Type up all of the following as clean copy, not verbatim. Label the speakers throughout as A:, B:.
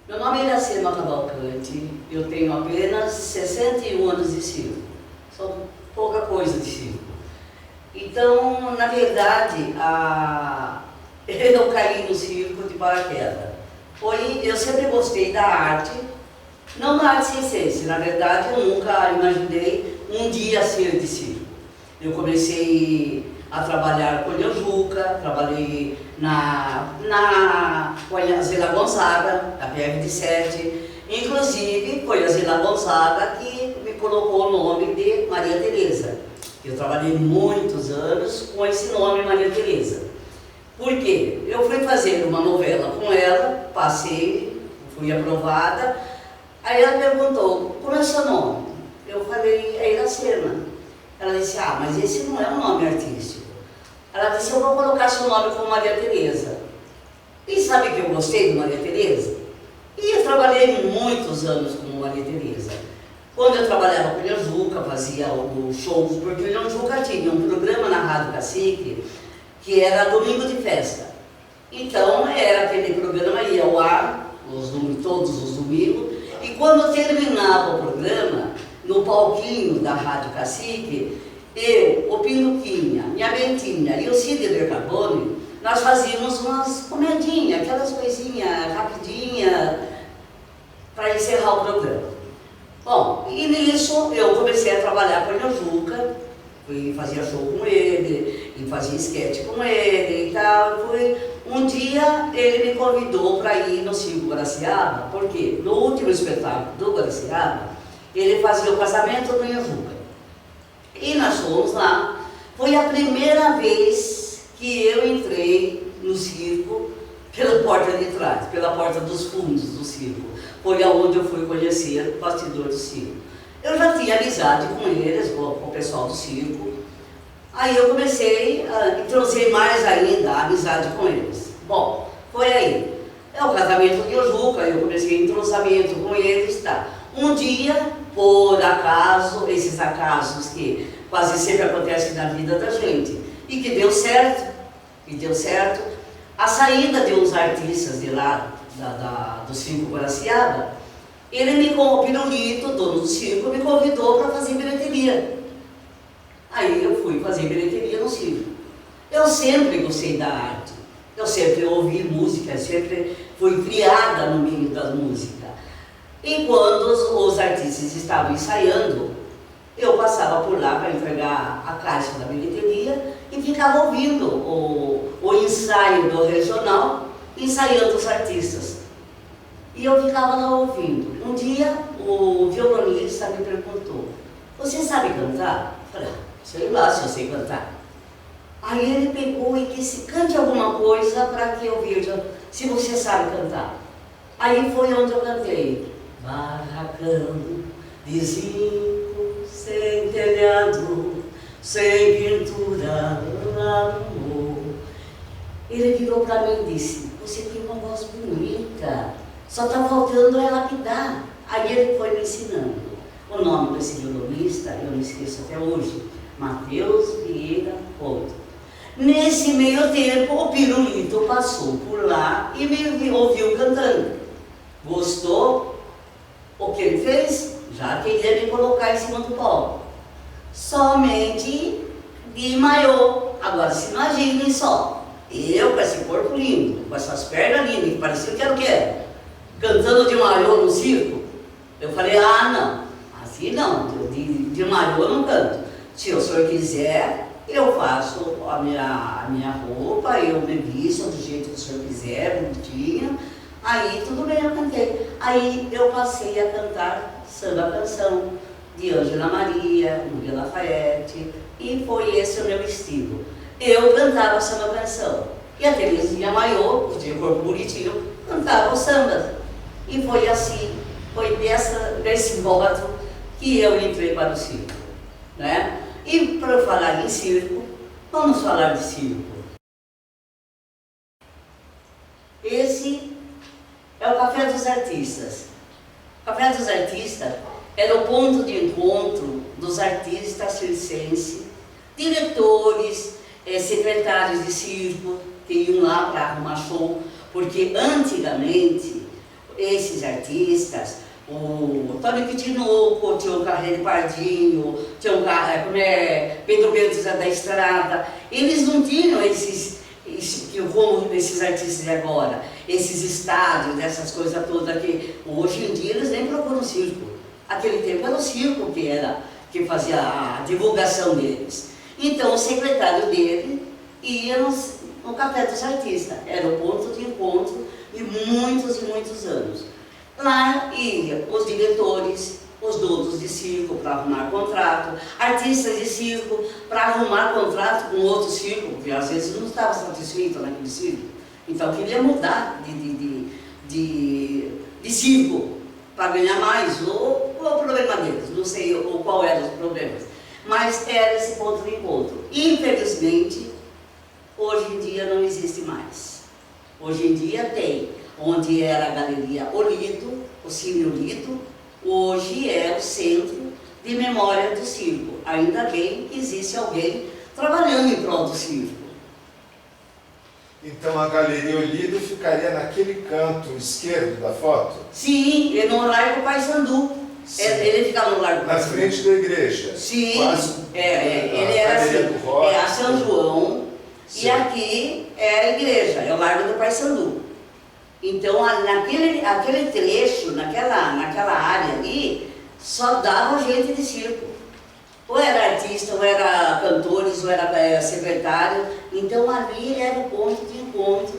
A: Meu nome é Iracema Cavalcante, eu tenho apenas 61 anos de circo. São pouca coisa de circo. Então, na verdade, eu caí no circo de paraquedas. Eu sempre gostei da arte, não da arte circense. Na verdade, eu nunca imaginei um dia ser de circo. Eu comecei a trabalhar com a Juca, trabalhei com a Zila Gonzaga, da PR7. Inclusive, foi a Zila Gonzaga que me colocou o nome de Maria Tereza. Eu trabalhei muitos anos com esse nome, Maria Tereza. Por quê? Eu fui fazer uma novela com ela, passei, fui aprovada. Aí ela perguntou, como é o seu nome? Eu falei, é Iracema. Ela disse, mas esse não é um nome artístico. Ela disse, eu vou colocar seu nome como Maria Tereza. E sabe que eu gostei de Maria Tereza? E eu trabalhei muitos anos como Maria Tereza. Quando eu trabalhava com o Ilhan fazia os shows, porque o Ilhan tinha um programa na Rádio Cacique, que era Domingo de Festa. Então, era aquele programa, ia ao ar, todos os domingos, e quando terminava o programa, no palquinho da Rádio Cacique, eu, o Pinduquinha, minha Bentinha e o Cid Carbone, nós fazíamos umas comedinhas, aquelas coisinhas rapidinhas, para encerrar o programa. Bom, e nisso eu comecei a trabalhar com o Ilhan, fui fazia show com ele, e fazia esquete com ele e tal. Um dia ele me convidou para ir no Circo Guaraciaba, porque no último espetáculo do Guaraciaba, ele fazia o casamento do Ilhan. E nós fomos lá. Foi a primeira vez que eu entrei no circo pela porta de trás, pela porta dos fundos do circo. Foi aonde eu fui conhecer o bastidor do circo. Eu já tinha amizade com eles, com o pessoal do circo. Aí eu comecei, entrosei mais ainda a amizade com eles. Bom, foi aí. É o casamento de Ojuca, eu comecei entrosamento com eles, tá. Um dia, por acaso, esses acasos que quase sempre acontecem na vida da gente, e que deu certo, a saída de uns artistas de lá, do Circo Guaraciaba, o Pirulito, dono do circo, me convidou para fazer bilheteria. Aí eu fui fazer bilheteria no circo. Eu sempre gostei da arte, eu sempre ouvi música, sempre fui criada no meio da música. E quando os artistas estavam ensaiando, eu passava por lá para entregar a caixa da bilheteria e ficava ouvindo o ensaio do regional, ensaiando os artistas. E eu ficava lá ouvindo. Um dia, o violonista me perguntou, você sabe cantar? Eu falei, sei lá se eu sei cantar. Aí ele pegou e disse, cante alguma coisa para que eu veja se você sabe cantar. Aí foi onde eu cantei. Barracão de zinco, sem telhado, sem pintura lá no morro. Ele virou para mim e disse, você tem uma voz bonita, só está faltando é lapidar. Aí ele foi me ensinando. O nome desse violonista, eu não esqueço até hoje, Matheus Vieira Couto. Nesse meio tempo, o Pirulito passou por lá e me ouviu cantando. Gostou? O que ele fez? Já queria me colocar em cima do palco. Somente de maiô. Agora se imaginem só, eu com esse corpo lindo, com essas pernas lindas, que parecia que era o quê? Cantando de maiô no circo. Eu falei, não, assim não, de maiô eu não canto. Se o senhor quiser, eu faço a minha roupa, eu me visto do jeito que o senhor quiser, bonitinha. Aí tudo bem, eu cantei. Aí eu passei a cantar samba-canção de Ângela Maria, Núria Lafayette, e foi esse o meu estilo. Eu cantava samba-canção. E a Terezinha Maiô, que tinha corpo bonitinho, cantava o samba. E foi assim, foi desse modo que eu entrei para o circo, né? E para falar em circo, vamos falar de circo. Esse é o Café dos Artistas. O Café dos Artistas era o ponto de encontro dos artistas circenses, diretores, secretários de circo, que iam lá para arrumar show, porque antigamente esses artistas, o Tony Quitinuco, tinha o Carreiro Pardinho, tinha o Pedro Bento da Estrada, eles não tinham como esses artistas de agora, esses estádios, essas coisas todas que hoje em dia eles nem procuram circo. Aquele tempo era o circo que fazia a divulgação deles. Então o secretário dele ia no Café dos Artistas, era o ponto de encontro de muitos e muitos anos. Lá iam os diretores, os donos de circo para arrumar contrato, artistas de circo para arrumar contrato com outro circo, porque às vezes não estava satisfeito naquele circo. Então queria mudar de circo para ganhar mais, ou o problema deles, não sei qual eram os problemas. Mas era esse ponto de encontro. Infelizmente, hoje em dia não existe mais. Hoje em dia tem, onde era a Galeria Olido, o Cine Olido, hoje é o Centro de Memória do Circo. Ainda bem que existe alguém trabalhando em prol do circo.
B: Então a Galeria Olido ficaria naquele canto esquerdo da foto?
A: Sim, no Largo Paissandu. Ele ficava no Largo Paissandu.
B: Na frente da igreja?
A: Sim,
B: quase
A: ele era assim, é a São João, sim. E aqui é a igreja, é o Largo do Paissandu. Então, aquele trecho, naquela área ali, só dava gente de circo. Ou era artista, ou era cantores, ou era secretário. Então, ali era o ponto de encontro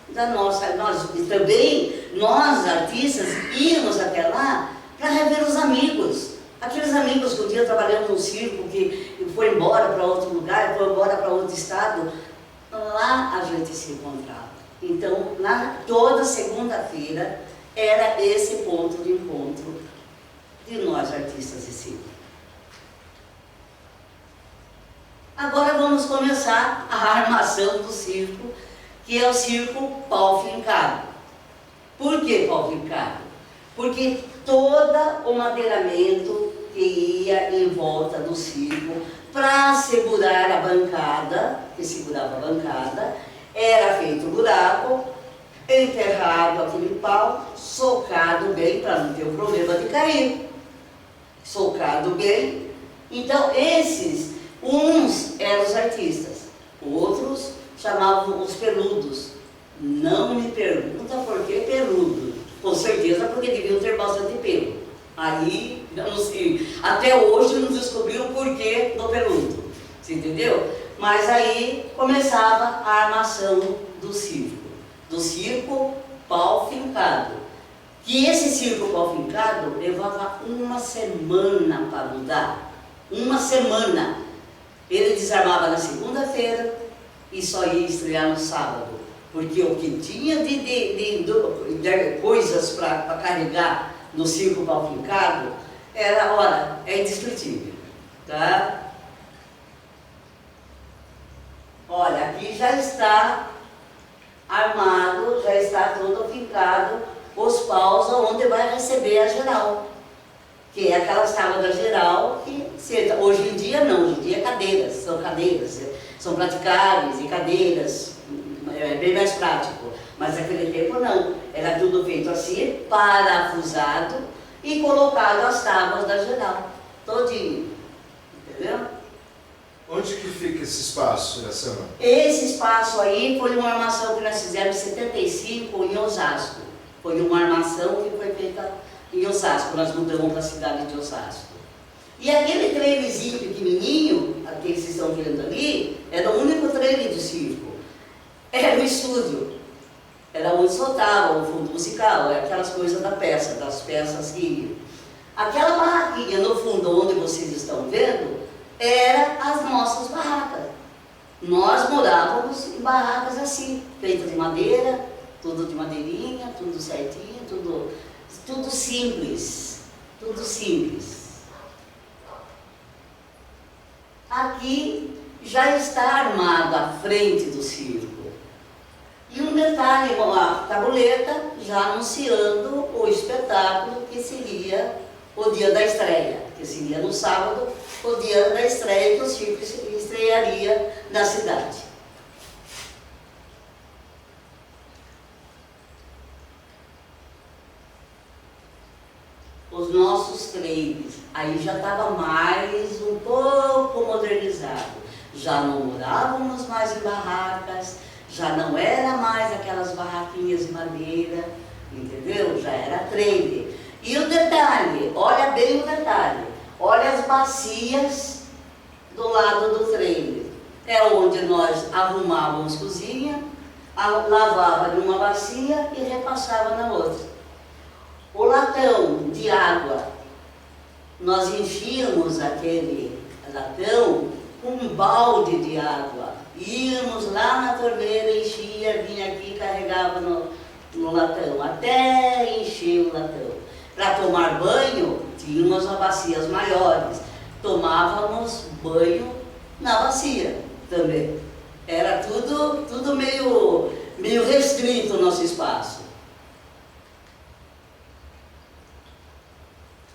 A: da nossa. E também, nós, artistas, íamos até lá para rever os amigos. Aqueles amigos que um dia trabalhando no circo, que foi embora para outro lugar, foi embora para outro estado, lá a gente se encontrava. Então, toda segunda-feira era esse ponto de encontro de nós, artistas de circo. Agora vamos começar a armação do circo, que é o circo pau fincado. Por que pau fincado? Porque todo o madeiramento que ia em volta do circo para segurar a bancada, que segurava a bancada, era feito buraco, enterrado aquele pau, socado bem, para não ter o problema de cair. Socado bem. Então, uns eram os artistas, outros chamavam os peludos. Não me pergunta por que peludo. Com certeza porque deviam ter bastante pelo. Aí, eu não sei, até hoje não descobriu o porquê do peludo. Você entendeu? Mas aí começava a armação do circo pau fincado. Que esse circo pau fincado levava uma semana para mudar. Uma semana. Ele desarmava na segunda-feira e só ia estrear no sábado. Porque o que tinha de coisas para carregar no circo pau fincado era, é indescritível. Tá? Olha, aqui já está armado, já está todo fincado os paus onde vai receber a geral. Que é aquela sala da geral que hoje em dia não, hoje em dia são praticáveis e cadeiras, é bem mais prático. Mas naquele tempo não, era tudo feito assim, parafusado e colocado as tábuas da geral, todinho, entendeu?
B: Onde que fica esse espaço, Iracema?
A: Esse espaço aí foi uma armação que nós fizemos em 75 em Osasco. Foi uma armação que foi feita em Osasco, nós mudamos para a cidade de Osasco. E aquele trailerzinho pequenininho, que vocês estão vendo ali, era o único trailer do circo. Era o estúdio. Era onde soltava o fundo musical, aquelas coisas das peças que... Aquela barraquinha no fundo, onde vocês estão vendo, eram as nossas barracas. Nós morávamos em barracas assim, feitas de madeira, tudo de madeirinha, tudo certinho, tudo simples. Tudo simples. Aqui já está armado a frente do circo. E um detalhe, uma tabuleta já anunciando o espetáculo que seria o dia da estreia, que seria no sábado, o dia da estreia que o circo estrearia na cidade. os nossos trailers. Aí já estava mais um pouco modernizado. Já não morávamos mais em barracas, já não era mais aquelas barraquinhas de madeira, entendeu? Já era trailer. E o detalhe, olha bem o detalhe, olha as bacias do lado do trailer. É onde nós arrumávamos cozinha, lavava numa bacia e repassava na outra. O latão de água, nós enchíamos aquele latão com um balde de água. Íamos lá na torneira, enchia, vinha aqui e carregava no latão, até encher o latão. Para tomar banho, tínhamos bacias maiores. Tomávamos banho na bacia também. Era tudo meio restrito o nosso espaço.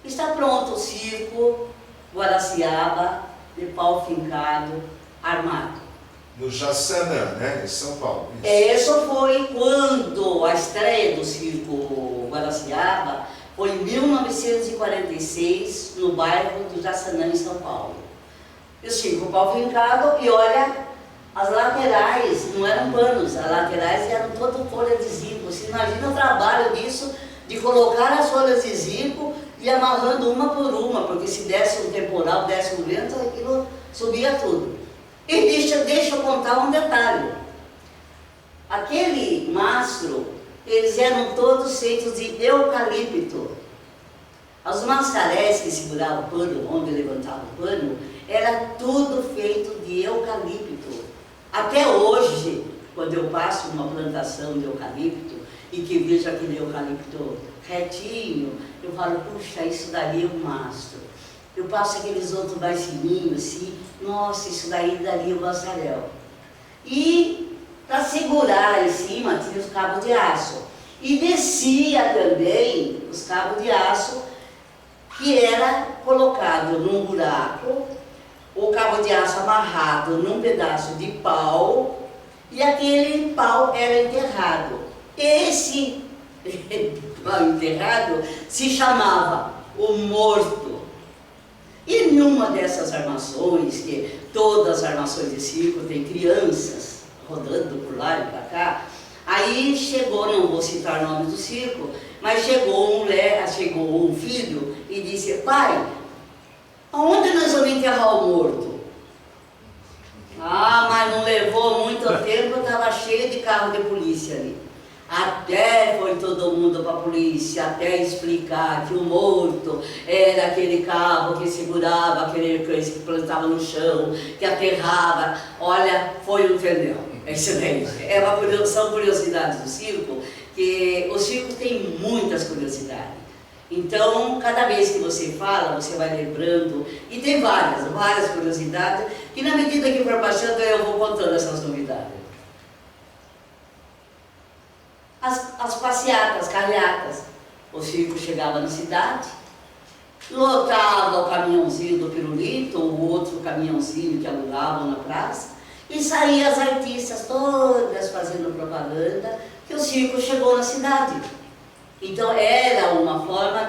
A: Está pronto o circo Guaraciaba, de pau fincado, armado.
B: No Jaçanã, né? Em São Paulo.
A: Isso foi quando a estreia do circo Guaraciaba foi em 1946, no bairro do Jaçanã, em São Paulo. E o circo pau fincado, e olha, as laterais não eram panos, as laterais eram todas folhas de zinco. Você imagina o trabalho disso, de colocar as folhas de zinco e amarrando uma por uma, porque se desse um temporal, desse um vento, aquilo subia tudo. E deixa eu contar um detalhe. Aquele mastro, eles eram todos feitos de eucalipto. Os mascaréis que seguravam o pano, onde levantavam o pano, era tudo feito de eucalipto. Até hoje, quando eu passo uma plantação de eucalipto e que vejo aquele eucalipto retinho, eu falo, puxa, isso daí é um mastro. Eu passo aqueles outros mais fininhos assim, nossa, isso daí daria um bacalhau. E para segurar em cima tinha os cabos de aço. E descia também os cabos de aço, que era colocado num buraco, o cabo de aço amarrado num pedaço de pau, e aquele pau era enterrado. Esse pau enterrado se chamava o morto. E numa dessas armações, que todas as armações de circo tem crianças rodando por lá e para cá, aí chegou, não vou citar o nome do circo, mas chegou um filho e disse, pai, aonde nós vamos enterrar o morto? Ah, mas não levou muito tempo, estava cheio de carro de polícia ali. Até foi todo mundo para a polícia, até explicar que o morto era aquele carro que segurava, aquele coisa que plantava no chão, que aterrava. Olha, foi um pneu. Excelente. São curiosidades do circo, que o circo tem muitas curiosidades. Então, cada vez que você fala, você vai lembrando, e tem várias curiosidades, que na medida que for passando, eu vou contando essas novidades. As passeatas, carreatas. O circo chegava na cidade, lotava o caminhãozinho do pirulito, o outro caminhãozinho que alugavam na praça, e saíam as artistas todas fazendo propaganda que o circo chegou na cidade. Então era uma forma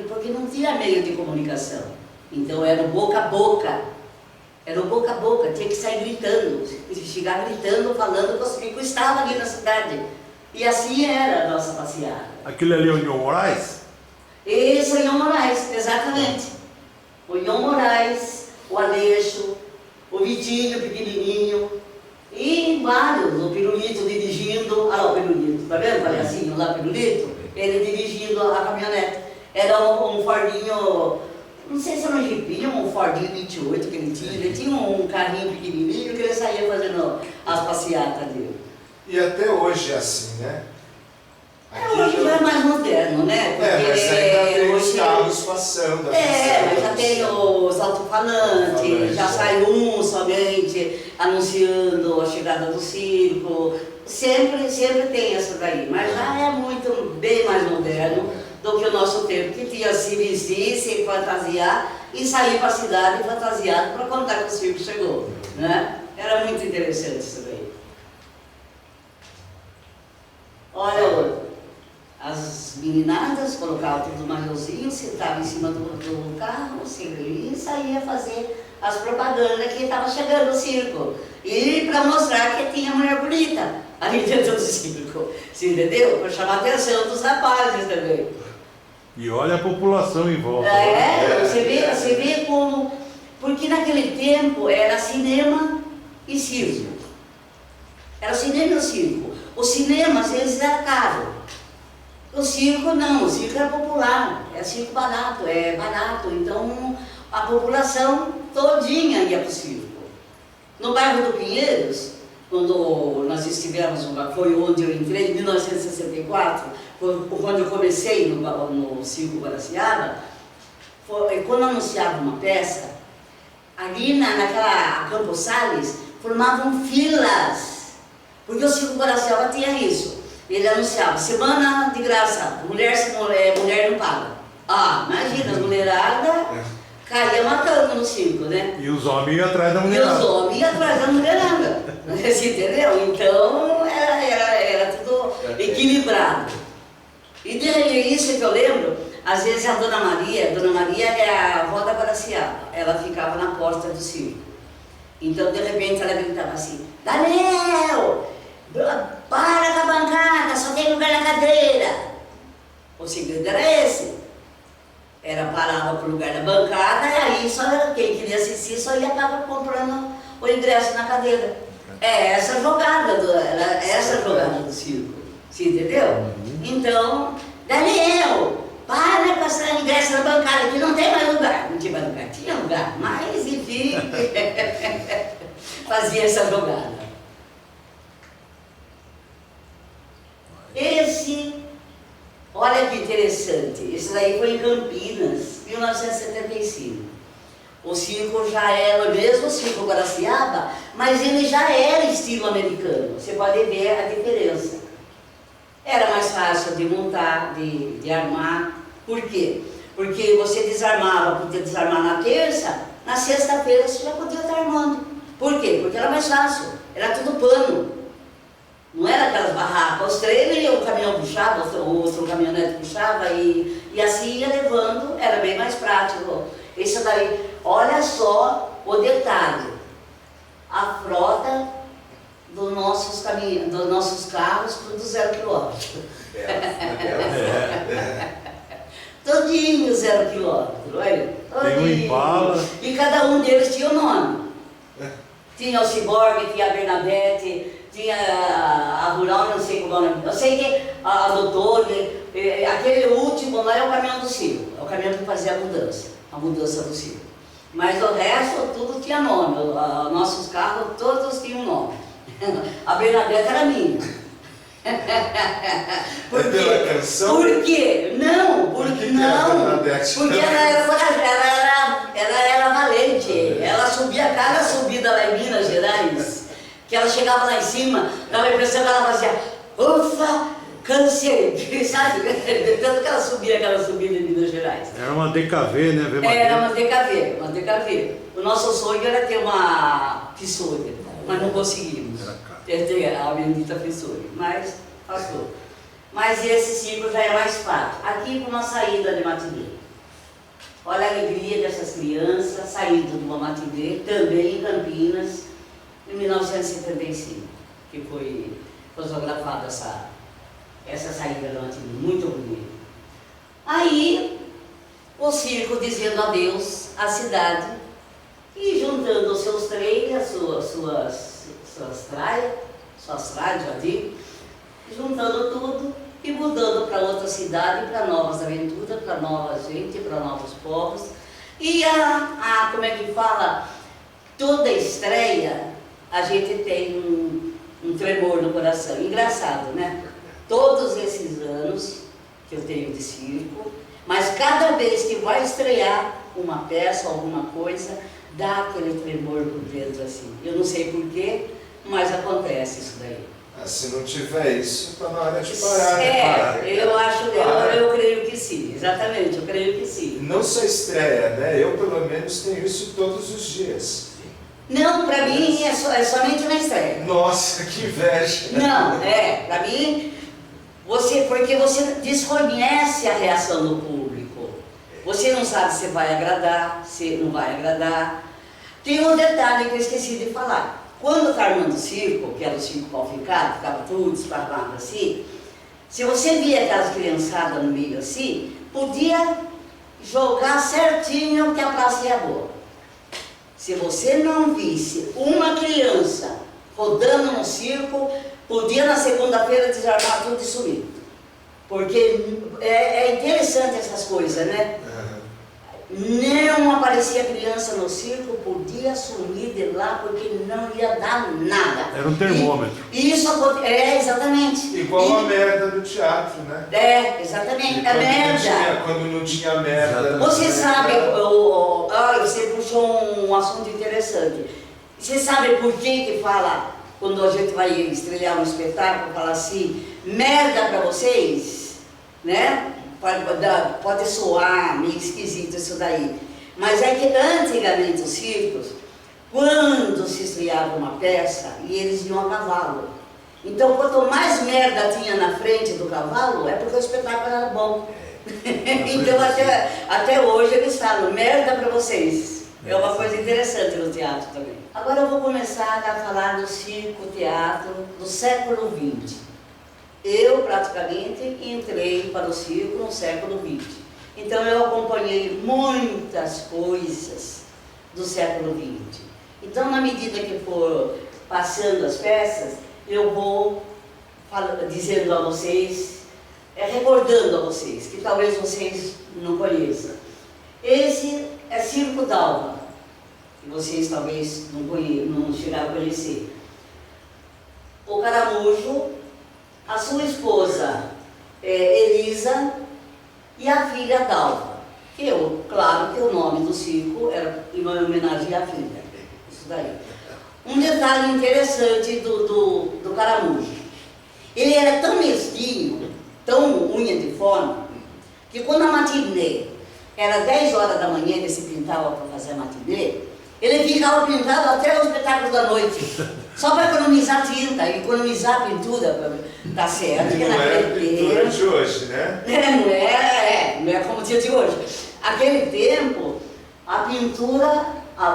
A: porque não tinha meio de comunicação. Então era o boca a boca. Era o boca a boca, tinha que sair gritando, chegar gritando, falando que o circo estava ali na cidade. E assim era a nossa passeada.
C: Aquilo ali é o Nhon Moraes?
A: Esse é o Nhon Moraes, exatamente. O Nhon Moraes, o Aleixo, o Vitinho pequenininho, e vários, o Pirulito dirigindo, o Pirulito, tá vendo o palhacinho lá, Pirulito? Ele dirigindo a caminhonete. Era um Fordinho, não sei se era um jipinho, um Fordinho 28 que ele tinha um carrinho pequenininho que ele saía fazendo as passeatas dele.
B: E até hoje é assim, né?
A: Hoje já é mais moderno, né? Porque
B: mas ainda tem os
A: hoje
B: carros passando.
A: mas já tem os alto-falantes, já sai um somente anunciando a chegada do circo. Sempre tem essa daí, mas já é bem mais moderno do que o nosso tempo, que tinha se vestir, se fantasiar e sair para a cidade fantasiado para contar que o circo chegou, né? Era muito interessante isso daí. Olha outro. as meninadas colocavam tudo no mariozinho, sentavam em cima do carro, e saía fazer as propagandas que estava chegando o circo. E para mostrar que tinha mulher bonita ali dentro do circo. Você entendeu? Para chamar a atenção dos rapazes também.
C: E olha a população em volta.
A: Você vê como... Porque naquele tempo era cinema e circo. Era cinema e o circo. O cinema, às vezes, era caro. O circo não, o circo era popular. É circo barato, é barato. Então, a população todinha ia para o circo. No bairro do Pinheiros, quando nós estivemos, foi onde eu entrei, em 1964, quando eu comecei no Circo Guaraciaba, quando anunciava uma peça, ali naquela Campos Sales, formavam filas, porque o Circo Guaraciaba tinha isso. Ele anunciava, semana de graça, mulher não paga. Ah, imagina, as mulheradas caía matando no circo, né?
C: E os homens iam atrás da mulherada.
A: E os homens iam atrás da mulherada. Você entendeu? Então era tudo equilibrado. E isso que eu lembro, às vezes a Dona Maria é a avó da Guaraciaba, ela ficava na porta do circo. Então de repente ela gritava assim, Daniel, para com a bancada, só tem lugar na cadeira. O segredo era esse. Era parava para o lugar da bancada e aí só quem queria assistir só ia acabar comprando o ingresso na cadeira. É essa jogada do circo. Você entendeu? Então, Daniel, para com essa ingresso na bancada que não tem mais lugar. Não tinha mais lugar, tinha lugar, mas enfim, fazia essa jogada. Olha que interessante, esse daí foi em Campinas, 1975. O circo já era, mesmo o Circo Guaraciaba, mas ele já era estilo americano. Você pode ver a diferença. Era mais fácil de montar, de armar. Por quê? Porque você desarmava, podia desarmar na terça, na sexta-feira você já podia estar armando. Por quê? Porque era mais fácil, era tudo pano. Não era aquelas barracas, os trailers, o caminhão puxava, o outro caminhonete puxava e assim ia levando, era bem mais prático. Isso daí, olha só o detalhe, a frota dos nossos carros, tudo 0 quilômetro. Todinho 0 quilômetro, olha.
C: Tem um Impala.
A: E cada um deles tinha um nome. Tinha o Ciborgue, tinha a Bernadette, tinha a Rural, não sei como é o nome. Eu sei que a Doutor, aquele último lá é o caminhão do circo, é o caminhão que fazia a mudança do circo. Mas o resto tudo tinha nome, nossos carros todos tinham nome. A Bernadette era minha.
B: Por quê? Pela canção?
A: Por quê? Não, porque não. Porque ela era valente. Ela subia cada subida lá em Minas Gerais, que ela chegava lá em cima, dava a impressão que ela fazia, ufa, cansei, sabe? Tanto que ela subia aquela subida em Minas Gerais.
C: Era uma DKV, né?
A: Era uma DKV. O nosso sonho era ter uma fissura, mas não conseguimos. A bendita fissura, mas passou. Mas esse ciclo já é mais fácil. Aqui com uma saída de matinê. Olha a alegria dessas crianças saindo de uma matinê, também em Campinas, em 1975, que foi fotografada essa saída da matinê, muito bonita. Aí, o circo dizendo adeus à cidade e juntando os seus trailers, suas tralhas, já digo, juntando tudo e mudando para outra cidade, para novas aventuras, para nova gente, para novos povos. E como é que fala, toda estreia a gente tem um tremor no coração. Engraçado, né? Todos esses anos que eu tenho de circo, mas cada vez que vai estrear uma peça, alguma coisa, dá aquele tremor por dentro assim. Eu não sei porquê, mas acontece isso daí.
B: Se não tiver isso, está na hora de parar.
A: Eu creio que sim, exatamente, eu creio que sim.
B: Não só estreia, né? Eu pelo menos tenho isso todos os dias.
A: Não, para mim é somente na estreia.
B: Nossa, que inveja!
A: Não, para mim, Porque você desconhece a reação do público. Você não sabe se vai agradar, se não vai agradar. Tem um detalhe que eu esqueci de falar. Quando está armando o circo, que era o circo qualificado, ficava tudo esparramado assim, se você via aquelas criançadas no meio assim, podia jogar certinho que a praça ia boa. Se você não visse uma criança rodando no circo, podia na segunda-feira desarmar tudo e sumir. Porque é interessante essas coisas, né? Não aparecia criança no circo, podia sumir de lá porque não ia dar nada.
C: Era um termômetro.
A: E isso exatamente.
B: Igual a merda do teatro, né?
A: Exatamente. A merda.
B: Quando não tinha merda.
A: Você sabe, você puxou um assunto interessante. Você sabe por que fala, quando a gente vai estrear um espetáculo, fala assim, merda pra vocês, né? Pode soar meio esquisito isso daí, mas é que antigamente os circos, quando se estreava uma peça, e eles iam a cavalo, então quanto mais merda tinha na frente do cavalo, é porque o espetáculo era bom. Então até hoje eles falam, merda pra vocês. É uma coisa interessante no teatro também. Agora eu vou começar a falar do circo-teatro do século XX. Eu praticamente entrei para o circo no século XX. Então eu acompanhei muitas coisas do século XX. Então na medida que for passando as peças, eu vou dizendo a vocês, recordando a vocês, que talvez vocês não conheçam. Esse é Circo d'Alva, que vocês talvez não chegaram a conhecer. O Caramujo, a sua esposa Elisa e a filha Dalva. Claro que o nome do circo era em homenagem à filha. Isso daí. Um detalhe interessante do Caramujo. Ele era tão mesquinho, tão unha de fome, que quando a matinê era 10 horas da manhã, ele se pintava para fazer a matinê, ele ficava pintado até o espetáculo da noite. Só para economizar tinta, economizar pintura, tá certo?
B: Não é a pintura de hoje, né?
A: Não é como o dia de hoje. Aquele tempo, a pintura,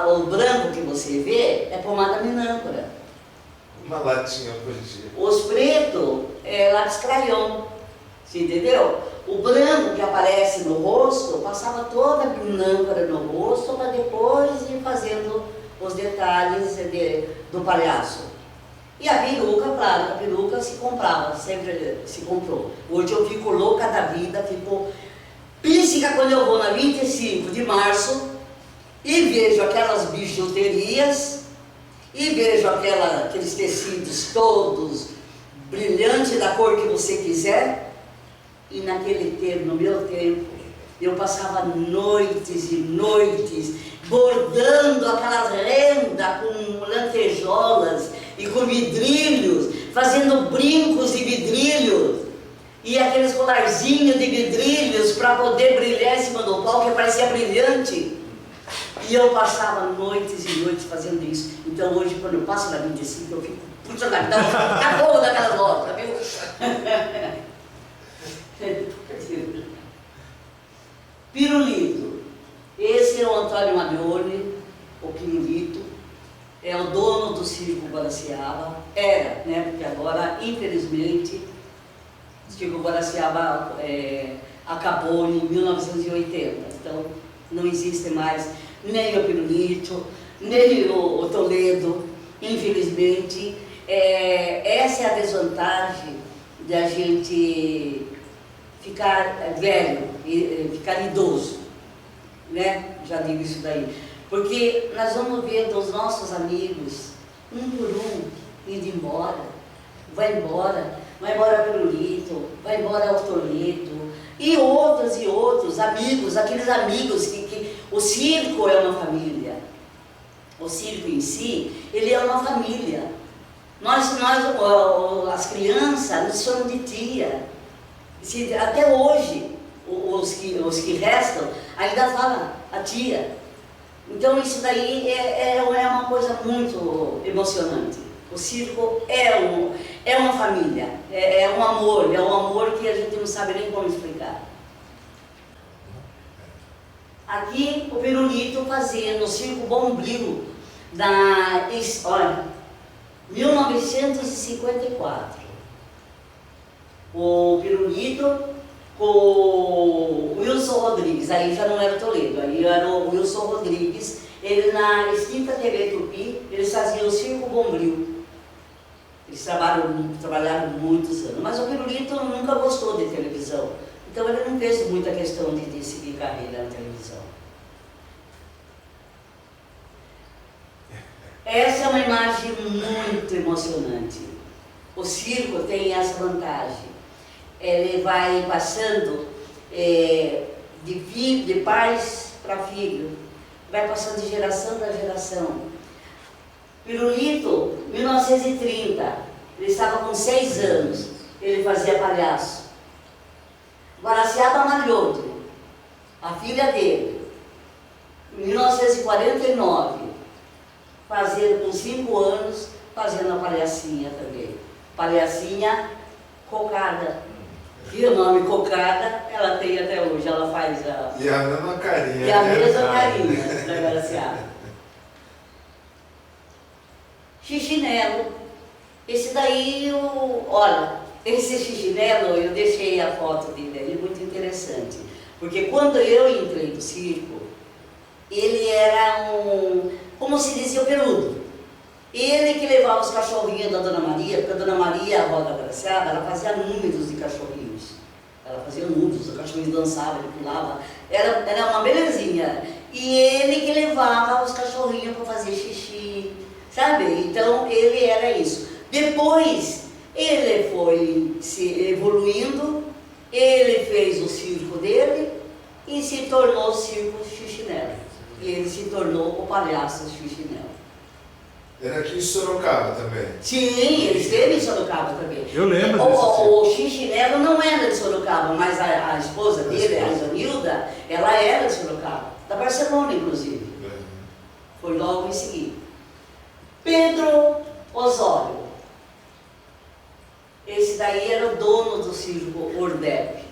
A: o branco que você vê, é pomada minâncora.
B: Uma latinha por dia.
A: Os pretos é lápis crayon, você entendeu? O branco que aparece no rosto, passava toda a minâncora no rosto para depois ir fazendo os detalhes do palhaço. E a peruca, claro, a peruca se comprava, sempre se comprou. Hoje eu fico louca da vida, fico píssica quando eu vou na 25 de março e vejo aquelas bijuterias e vejo aqueles tecidos todos brilhantes da cor que você quiser. E naquele tempo, no meu tempo, eu passava noites e noites bordando aquelas rendas com lantejoulas e com vidrilhos, fazendo brincos de vidrilhos e aqueles colarzinhos de vidrilhos para poder brilhar em cima do palco que parecia brilhante. E eu passava noites e noites fazendo isso. Então hoje, quando eu passo na 25, eu fico, puxa, acabou daquela loja, viu? Pirulito. Esse é o Antônio Maglione, o Pirulito. É o dono do Circo Guaraciaba. Era, né? Porque agora, infelizmente, o Circo Guaraciaba acabou em 1980. Então, não existe mais nem o Pirulito, nem o Toledo, infelizmente. Essa é a desvantagem de a gente ficar velho, ficar idoso, né? Já digo isso daí. Porque nós vamos ver dos nossos amigos, um por um, indo embora. Vai embora Pirulito, vai embora o Toledo, e outros amigos, aqueles amigos que o circo é uma família. O circo em si, ele é uma família. Nós as crianças, nos chamam de tia. Até hoje, os que restam, ainda falam a tia. Então isso daí é uma coisa muito emocionante. O circo é uma família, é um amor que a gente não sabe nem como explicar. Aqui o Pirulito fazia no Circo Bombril, olha, 1954. O Pirulito com o Wilson Rodrigues, aí já não era Toledo, aí era o Wilson Rodrigues, ele na extinta TV Tupi, eles faziam o Circo Bombril. Eles trabalharam muitos anos, mas o Pirulito nunca gostou de televisão, então ele não fez muita questão de seguir carreira na televisão. Essa é uma imagem muito emocionante. O circo tem essa vantagem. Ele vai passando de pais para filho, vai passando de geração para geração. Pirulito, 1930, ele estava com 6 anos, ele fazia palhaço. Guaraciaba Malhoto, a filha dele, em 1949, fazendo com 5 anos, fazendo a palhacinha também. Palhacinha cocada. E o nome cocada, ela tem até hoje, ela faz a...
B: E a mesma carinha.
A: E a mesma carinha da Guaraciaba. Xixinelo. Esse daí, olha, esse xixinelo, eu deixei a foto dele, ele é muito interessante. Porque quando eu entrei no circo, ele era como se dizia, o peludo. Ele que levava os cachorrinhos da Dona Maria, porque a Dona Maria, a avó da Graciaba, ela fazia números de cachorrinhos. Ela fazia números, os cachorrinhos dançavam, ele pulava. Era uma belezinha. E ele que levava os cachorrinhos para fazer xixi, sabe? Então, ele era isso. Depois, ele foi se evoluindo, ele fez o circo dele e se tornou o circo Xixinelo. E ele se tornou o palhaço Xixinelo.
B: Era aqui em Sorocaba também.
A: Sim, ele esteve em Sorocaba também.
C: Eu lembro desse
A: O Xixinelo não era de Sorocaba, mas a esposa dele, a Ivanilda, ela era de Sorocaba, da Barcelona, inclusive. Foi logo em seguida. Pedro Osório. Esse daí era o dono do circo Ordep.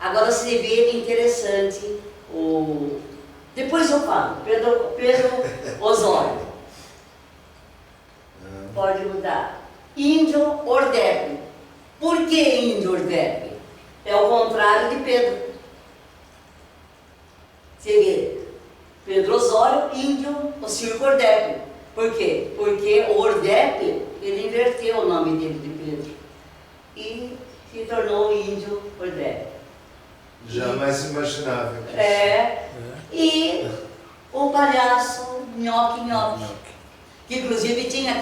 A: Agora se vê interessante depois eu falo, Pedro Osório. Pode mudar. Índio Ordep. Por que Índio Ordep? É o contrário de Pedro. Você vê, Pedro Osório, Índio, o circo Ordep. Por quê? Porque o Ordep, ele inverteu o nome dele de Pedro e se tornou Índio Ordep.
B: Jamais imaginava.
A: E o palhaço Nhoque Nhoque. Que inclusive tinha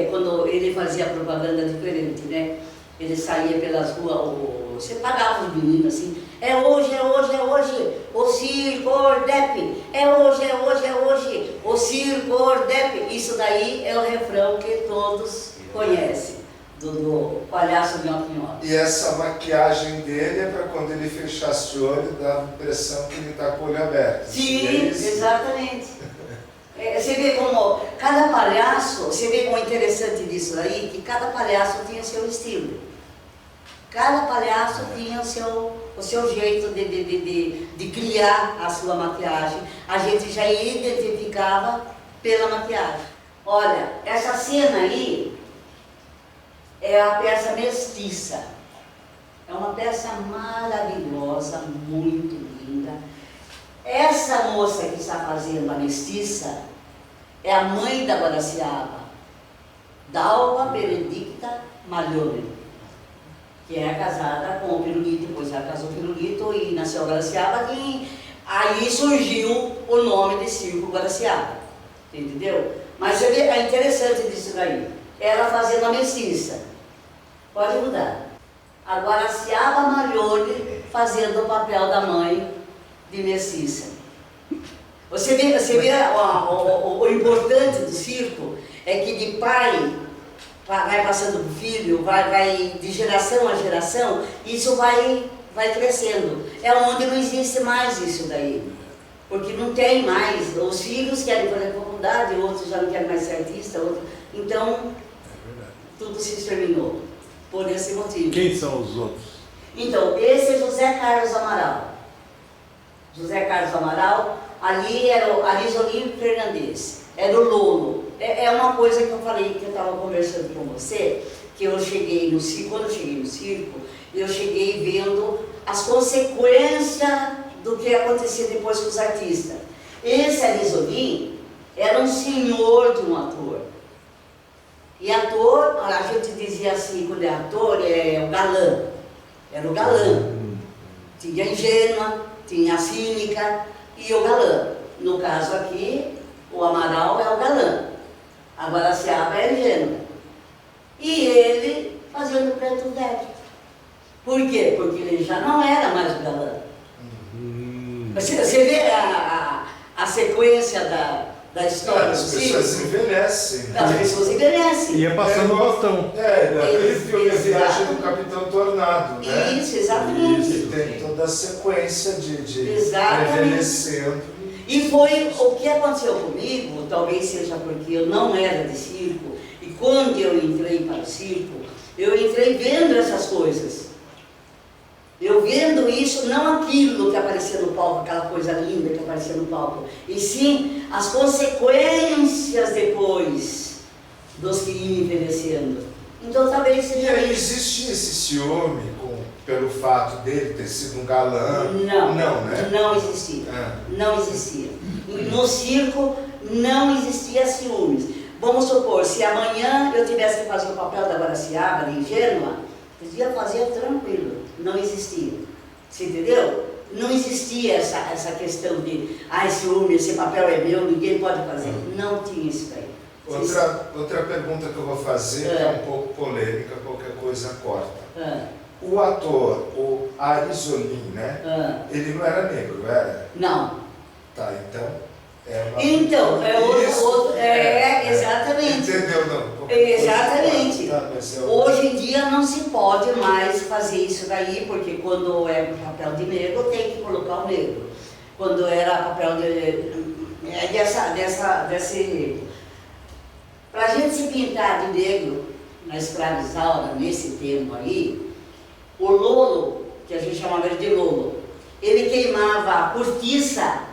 A: quando ele fazia propaganda diferente, né? Ele saía pelas ruas, você pagava os meninos assim, é hoje, o circo Ordep, é hoje, o circo Ordep. Isso daí é o refrão que todos conhecem, do palhaço Nhoque Nhoque.
B: E essa maquiagem dele é para quando ele fechasse o olho, dá a impressão que ele está com o olho aberto.
A: Sim, exatamente. Você vê como cada palhaço, você vê como é interessante disso aí, que cada palhaço tinha seu estilo. Cada palhaço tinha o seu jeito de criar a sua maquiagem. A gente já identificava pela maquiagem. Olha, essa cena aí é a peça Mestiça. É uma peça maravilhosa, muito linda. Essa moça que está fazendo a Mestiça é a mãe da Guaraciaba, Dalva Benedicta Malhone, que é casada com o Pirulito, depois ela casou com o Pirulito e nasceu a Guaraciaba, e aí surgiu o nome de Circo Guaraciaba, entendeu? Mas você vê, é interessante disso daí, ela fazendo a Mestiça, pode mudar. A Guaraciaba Malhone fazendo o papel da mãe de Mestiça. Você vê o importante do circo é que de pai vai passando para o filho, vai de geração a geração, isso vai crescendo. É onde não existe mais isso daí. Porque não tem mais. Os filhos querem fazer faculdade, outros já não querem mais ser artista, outros. Então, tudo se exterminou, por esse motivo.
C: Quem são os outros?
A: Então, esse é José Carlos Amaral. José Carlos Amaral, ali era o Arisolim Fernandes, era o Lolo. É uma coisa que eu falei, que eu estava conversando com você, que eu cheguei no circo, quando eu cheguei no circo, eu cheguei vendo as consequências do que acontecia depois com os artistas. Esse Arisolim era um senhor de um ator. E ator, a gente dizia assim, quando é ator, é o galã. Era o galã. Tinha a ingênua, tinha a cínica e o galã. No caso aqui, o Amaral é o galã. Agora a Seaba é a ingênua. E ele fazendo preto velho. Por quê? Porque ele já não era mais o galã. Você vê a sequência da história
B: As
A: do
B: pessoas
A: circo?
B: envelhecem. Né?
A: As pessoas envelhecem.
C: Ia passando o bastão.
B: Aquele filme A Viagem
A: Exato.
B: do Capitão Tornado, né?
A: Isso, exatamente.
B: Que tem toda a sequência de
A: Exatamente.
B: envelhecendo.
A: E foi o que aconteceu comigo, talvez seja porque eu não era de circo, e quando eu entrei para o circo, eu entrei vendo essas coisas. Eu vendo isso, não aquilo que aparecia no palco, aquela coisa linda que aparecia no palco, e sim as consequências depois dos que iam envelhecendo. Então talvez
B: E
A: seja
B: aí
A: isso.
B: existia esse ciúme pelo fato dele ter sido um galã?
A: Não,
B: Não, né?
A: não existia.
B: Ah.
A: Não existia. No circo não existia ciúmes. Vamos supor, se amanhã eu tivesse que fazer o papel da Guaraciaba, de ingênua, eu ia fazer tranquilo. Não existia. Você entendeu? Não existia essa questão de ciúme, esse papel é meu, ninguém pode fazer. Não tinha isso daí.
B: Outra pergunta que eu vou fazer é um pouco polêmica, qualquer coisa corta. O ator, o Arisolim, né? Ele não era negro, era?
A: Não.
B: Tá, então...
A: Então, é outro exatamente.
B: Entendeu, não?
A: Exatamente.
B: Tá, mas
A: Hoje em dia não se pode mais fazer isso daí, porque quando é papel de negro, tem que colocar o negro. Quando era papel desse... Para a gente se pintar de negro, na escravizaura, nesse tempo aí, o Lolo, que a gente chamava ele de Lolo, ele queimava a cortiça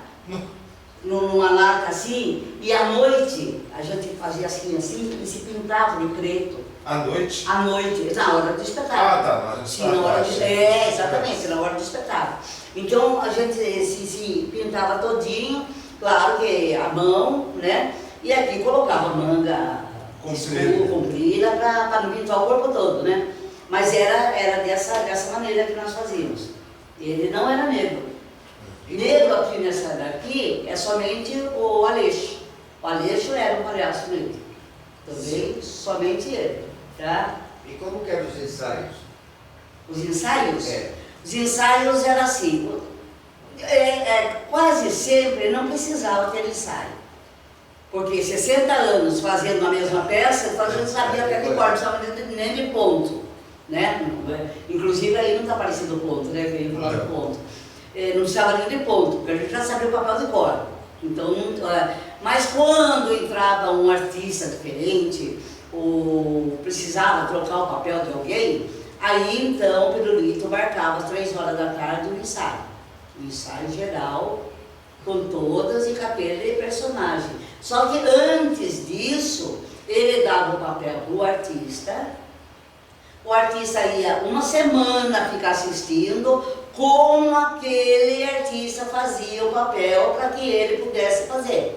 A: numa lata assim, e à noite a gente fazia assim, e se pintava de preto.
B: À noite?
A: À noite, na hora do espetáculo.
B: Tá, na hora do espetáculo.
A: Exatamente, na hora do espetáculo. Então a gente se pintava todinho, claro que a mão, né? E aqui colocava manga comprida para não pintar o corpo todo, né? Mas era dessa maneira que nós fazíamos. Ele não era negro. Negro aqui nessa daqui é somente o Aleixo. O Aleixo era um palhaço negro. Também somente ele. Tá?
D: E como que eram os ensaios?
A: Os ensaios?
D: É.
A: Os ensaios eram assim. Quase sempre não precisava ter ensaio. Porque 60 anos fazendo a mesma peça, então a gente sabia até de cor, não precisava nem de ponto. Né? Inclusive aí não está aparecendo ponto, né? Veio do lado do ponto. Não precisava nem de ponto, porque a gente já sabia o papel de cor. Então, mas quando entrava um artista diferente, ou precisava trocar o papel de alguém, aí então o Pirulito marcava às 3 horas da tarde o ensaio. O ensaio geral, com todas e capela e personagem. Só que antes disso, ele dava o papel para o artista ia uma semana ficar assistindo como aquele artista fazia o papel para que ele pudesse fazer.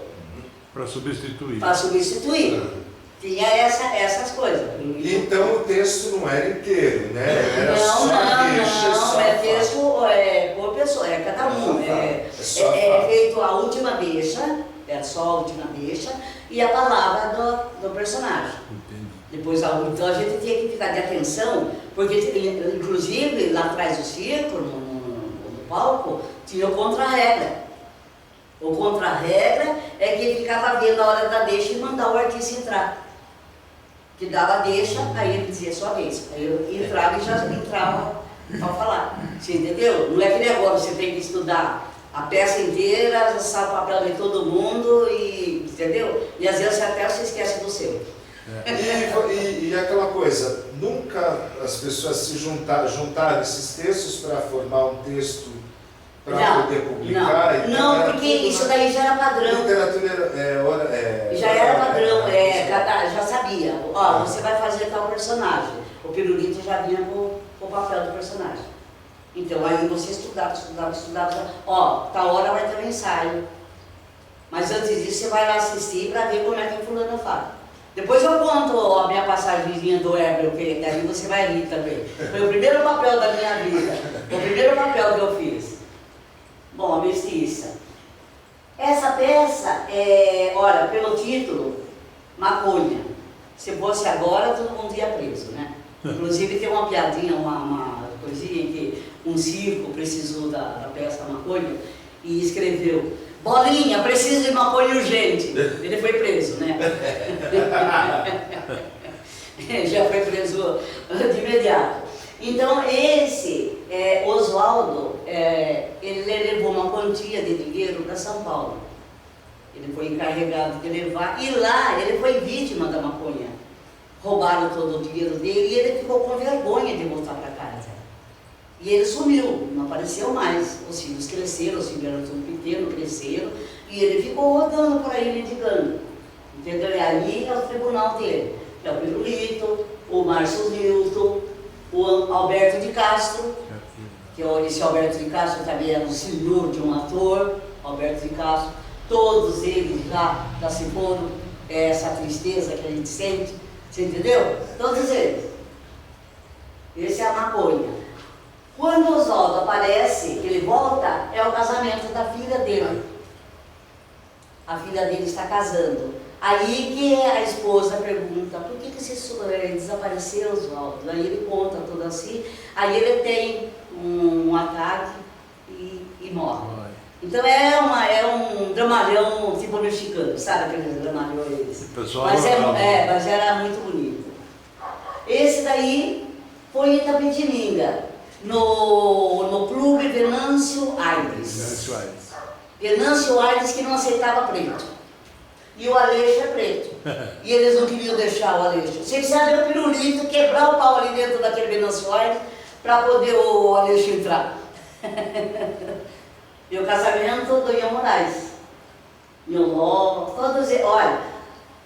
C: Para substituir.
A: Para substituir. Tinha essas coisas.
B: Então o texto não era inteiro, né? Era
A: não, é texto por pessoa, é cada um. É feito a última deixa, é só a última deixa, e a palavra do personagem.
C: Entendi.
A: Depois, então a gente tinha que ficar de atenção, porque inclusive lá atrás do circo, no palco, tinha o contra-regra. O contra-regra é que ficava vendo a hora da deixa e mandar o artista entrar. Que dava a deixa, aí ele dizia sua vez. Aí eu entrava e já entrava para falar. Você entendeu? Não é que nem agora você tem que estudar a peça inteira, já sabe o papel de todo mundo, entendeu? E às vezes até você esquece do seu.
B: E aquela coisa, nunca as pessoas se juntaram esses textos para formar um texto para poder publicar?
A: Não, porque isso daí já era padrão.
B: Literatura
A: já era padrão, já sabia. Ó, você vai fazer tal personagem. O Pirulito já vinha com o papel do personagem. Então aí você estudava. Ó, tal hora vai ter um ensaio. Mas antes disso você vai lá assistir para ver como é que a fulana faz. Depois eu conto a minha passagemzinha do Herbert, que daí você vai rir também. Foi o primeiro papel da minha vida. O primeiro papel que eu fiz. Bom, a mestiça. Essa peça, olha, pelo título, maconha. Se fosse agora, todo mundo ia preso, né? Inclusive tem uma piadinha, uma coisinha que um circo precisou da peça maconha e escreveu: Bolinha, preciso de maconha urgente. Ele foi preso, né? Já foi preso de imediato. Então esse Oswaldo, ele levou uma quantia de dinheiro para São Paulo. Ele foi encarregado de levar, e lá ele foi vítima da maconha. Roubaram todo o dinheiro dele e ele ficou com vergonha de voltar para casa. E ele sumiu, não apareceu mais. Os filhos cresceram, os filhos eram tudo pequenos, cresceram, e ele ficou rodando por aí mendigando. Entendeu? E ali é o tribunal dele. É o Pirulito, o Márcio Nilton, o Alberto de Castro, que esse Alberto de Castro também era um senhor de um ator, Alberto de Castro. Todos eles já se foram, essa tristeza que a gente sente, você entendeu? Todos eles. Esse é a maconha. Quando o Oswaldo aparece, ele volta, é o casamento da filha dele. A filha dele está casando. Aí que a esposa pergunta: por que você desapareceu, Oswaldo? Aí ele conta tudo assim. Aí ele tem um ataque e morre. Então é um dramalhão tipo mexicano, sabe aqueles dramalhões? Mas era muito bonito. Esse daí foi em Itapetininga, no Clube Venâncio Aires. Venâncio Aires, que não aceitava preto. E o Aleixo é preto. E eles não queriam deixar o Aleixo. Você precisa ver o Pirulito quebrar o pau ali dentro daquele Venâncio Aires para poder o Aleixo entrar. E o casamento do Ian Moraes. Mioló, todos eles. Olha,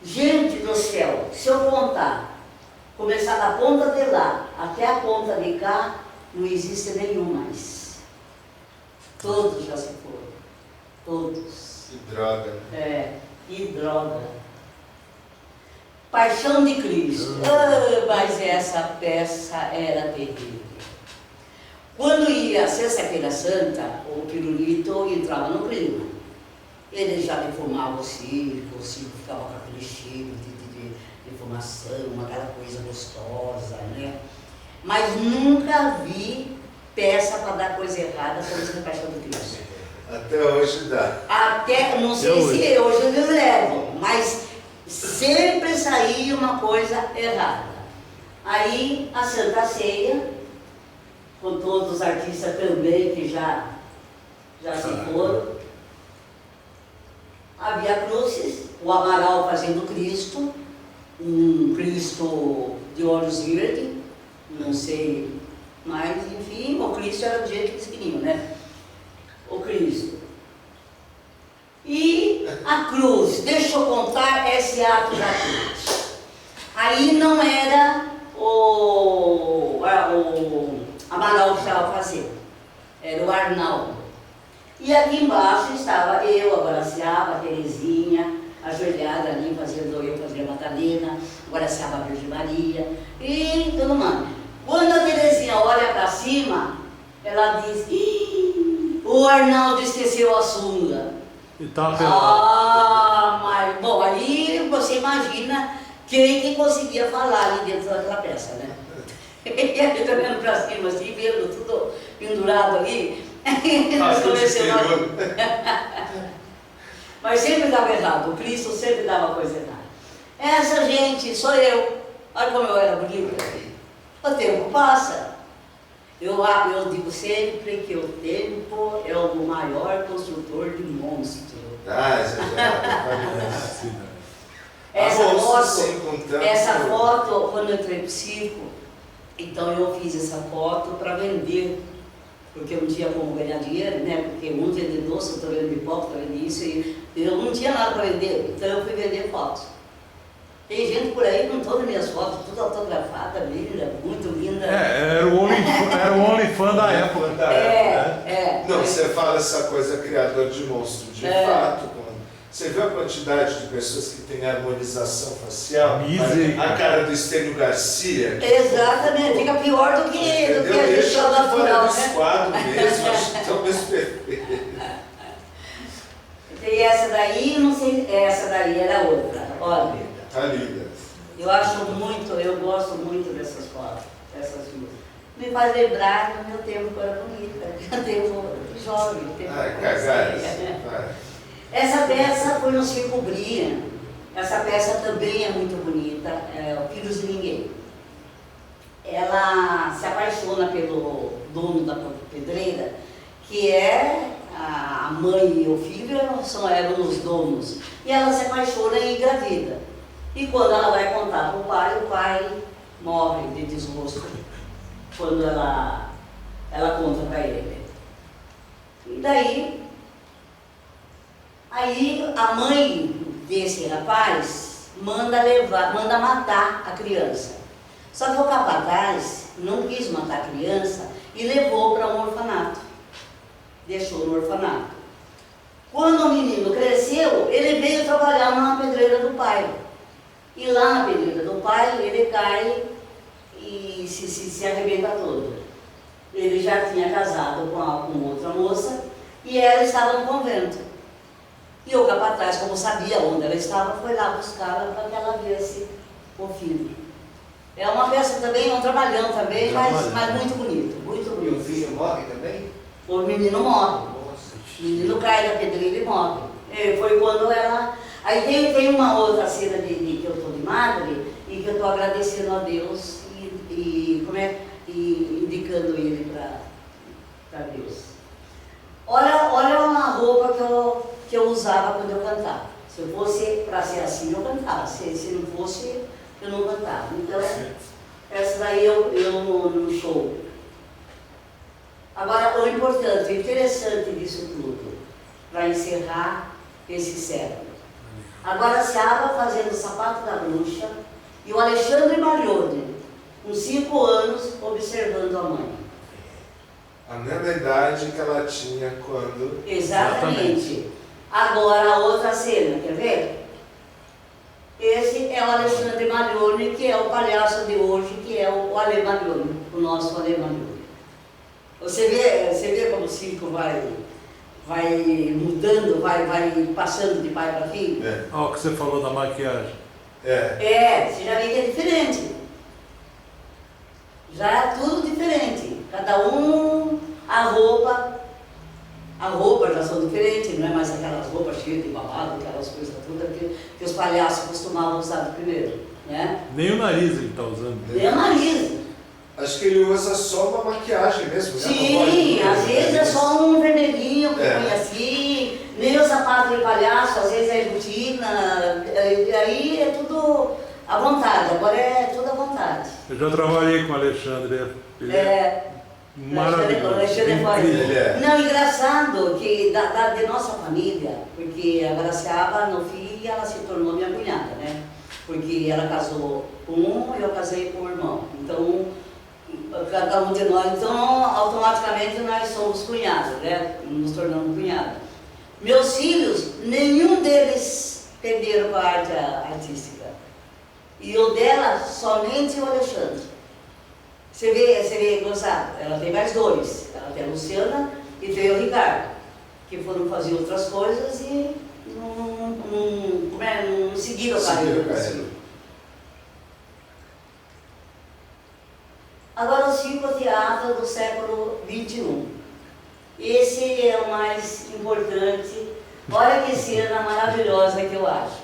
A: gente do céu, se eu contar, começar da ponta de lá até a ponta de cá, não existe nenhum mais. Todos já se foram. Todos.
B: Que droga.
A: Que droga. Paixão de Cristo. Mas essa peça era terrível. Quando ia a Sexta-feira Santa, o Pirulito entrava no clima. Ele já defumava o circo ficava com aquele cheiro de fumação, aquela coisa gostosa, né? Mas nunca vi peça para dar coisa errada como essa Paixão de Cristo.
B: Até hoje dá.
A: Não sei se hoje eles levam, mas sempre saía uma coisa errada. Aí a Santa Ceia, com todos os artistas também que já se foram. Havia cruzes, o Amaral fazendo Cristo, um Cristo de olhos verdes, não sei, mas enfim, o Cristo era do jeito que eles queriam, né? O Cristo. E a cruz, deixa eu contar esse ato da cruz. Aí não era o Amaral que estava fazendo, era o Arnaldo. E aqui embaixo estava eu, abraçava a Terezinha, ajoelhada ali, eu fazia Madalena, abraçava a Virgem Maria e todo mundo. Quando a Terezinha olha para cima, ela diz: o Arnaldo esqueceu a sunga. Mas, bom, aí você imagina quem que conseguia falar ali dentro daquela peça, né? E ele olhando para cima assim, vendo tudo pendurado ali. Mas sempre dava errado, o Cristo sempre dava coisa errada. Essa gente, sou eu. Olha como eu era bonita. O tempo passa. Eu digo sempre que o tempo é o maior construtor de monstros.
B: Exagerado.
A: É essa foto, quando eu entrei pro circo, então eu fiz essa foto para vender, porque eu não tinha como ganhar dinheiro, né? Porque um vende doce, outro vende pipoca, outro vende isso, e eu não tinha nada para vender, então eu fui vender fotos. Tem gente por aí com todas as minhas fotos, tudo autografada, linda, muito linda.
C: Era o OnlyFans da época.
B: Não, você fala essa coisa criador de monstro, de fato. Você viu a quantidade de pessoas que têm harmonização facial? A cara do Estênio Garcia?
A: Exatamente, fica pior do que a gente chama natural, né?
B: Quadro mesmo, acho que estão mais perfeitos.
A: Tem essa daí, não sei, essa daí era outra, olha.
B: Tá linda.
A: Eu gosto muito dessas fotos, dessas duas. Me faz lembrar do meu tempo que eu era bonita, do tempo jovem, do tempo Essa peça foi no Circo Bria. Essa peça também é muito bonita, é o Filhos de Ninguém. Ela se apaixona pelo dono da pedreira, que é a mãe e o filho eram os donos. E ela se apaixona e engravida. E quando ela vai contar para o pai morre de desgosto quando ela conta para ele. E daí, a mãe desse rapaz manda matar a criança. Só que o capataz não quis matar a criança e levou para um orfanato. Deixou no orfanato. Quando o menino cresceu, ele veio trabalhar na pedreira do pai. E lá na pedreira do pai, ele cai e se arrebenta todo. Ele já tinha casado com outra moça e ela estava no convento. E o capataz, como sabia onde ela estava, foi lá buscá-la para que ela viesse o filho. É uma peça também, um trabalhão também, mas muito bonito, muito bonito.
D: E o filho morre também?
A: O menino morre.
D: Nossa.
A: O menino cai da pedreira e morre. Foi quando ela... Aí tem uma outra cena de que eu estou de madre e que eu estou agradecendo a Deus e indicando ele para Deus. Olha uma roupa que eu usava quando eu cantava. Se eu fosse para ser assim, eu cantava. Se não fosse, eu não cantava. Então, essa daí eu no show. Agora, o importante, o interessante disso tudo, para encerrar esse século. Agora a Seaba fazendo o Sapato da Bruxa e o Alexandre Marione, com 5 anos, observando a mãe.
B: A mesma idade que ela tinha quando...
A: Exatamente. Agora a outra cena, quer ver? Esse é o Alexandre Marione, que é o palhaço de hoje, que é o Ale Marione, o nosso Ale Marione. Você vê como o circo vai mudando, vai passando de pai para filho?
C: Olha o que você falou da maquiagem.
A: Você já vê que é diferente. Já é tudo diferente. Cada um, a roupa já são diferentes, não é mais aquelas roupas cheias de babado, aquelas coisas todas que os palhaços costumavam usar de primeiro, né?
C: Nem o nariz ele está usando.
A: Nem o nariz.
B: Acho que ele usa só uma maquiagem mesmo, né?
A: Sim, às vezes é só um vermelhinho que põe assim, nem o sapato de palhaço, às vezes é botina, e aí é tudo à vontade, agora é tudo à vontade.
C: Eu já trabalhei com o Alexandre, ele é maravilhoso.
A: Não, engraçado que de nossa família, porque a Graciaba, no fim, ela se tornou minha cunhada, né? Porque ela casou com um e eu casei com o irmão. Então, cada um de nós, então automaticamente nós somos cunhados, né? Nos tornamos cunhados. Meus filhos, nenhum deles perderam com a arte artística. E o dela, somente o Alexandre. Você vê, gozado, ela tem mais 2. Ela tem a Luciana e tem o Ricardo, que foram fazer outras coisas e não seguiram a carreira. Agora o circo-teatro do século XXI. Esse é o mais importante. Olha que cena maravilhosa que eu acho.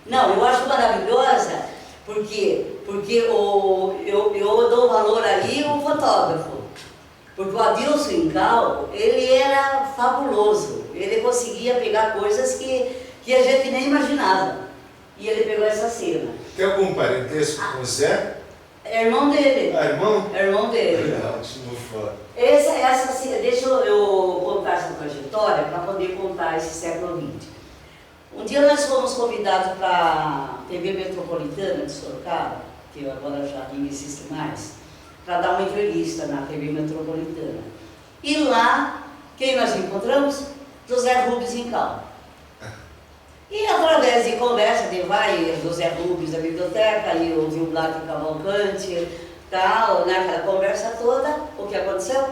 A: Não, eu acho maravilhosa porque eu dou valor aí ao fotógrafo. Porque o Adilson Incal, ele era fabuloso. Ele conseguia pegar coisas que a gente nem imaginava. E ele pegou essa cena.
B: Tem algum parentesco com o Zé?
A: É irmão dele.
B: Ah, irmão?
A: É irmão dele.
B: Ótimo, foda.
A: Essa cena, deixa eu contar essa trajetória para poder contar esse século XX. Um dia nós fomos convidados para a TV Metropolitana de Sorocaba, que eu agora já nem existe mais, para dar uma entrevista na TV Metropolitana. E lá, quem nós encontramos? José Rubens em Cal. E através de conversa, de vai José Rubens da biblioteca, e o Black Cavalcante, tal, naquela conversa toda, o que aconteceu?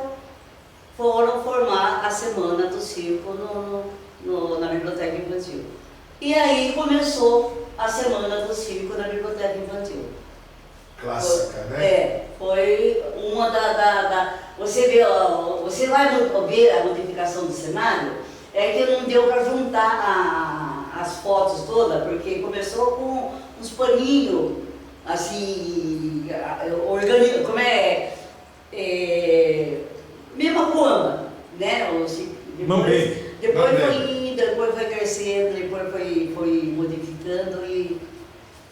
A: Foram formar a Semana do Circo na Biblioteca Infantil. E aí começou a Semana do Circo na Biblioteca Infantil.
B: Clássica, né?
A: Foi uma você vai ver a modificação do cenário, é que não deu para juntar as fotos todas, porque começou com uns paninhos, assim, como mesma cama, né? Depois foi crescendo, depois foi modificando e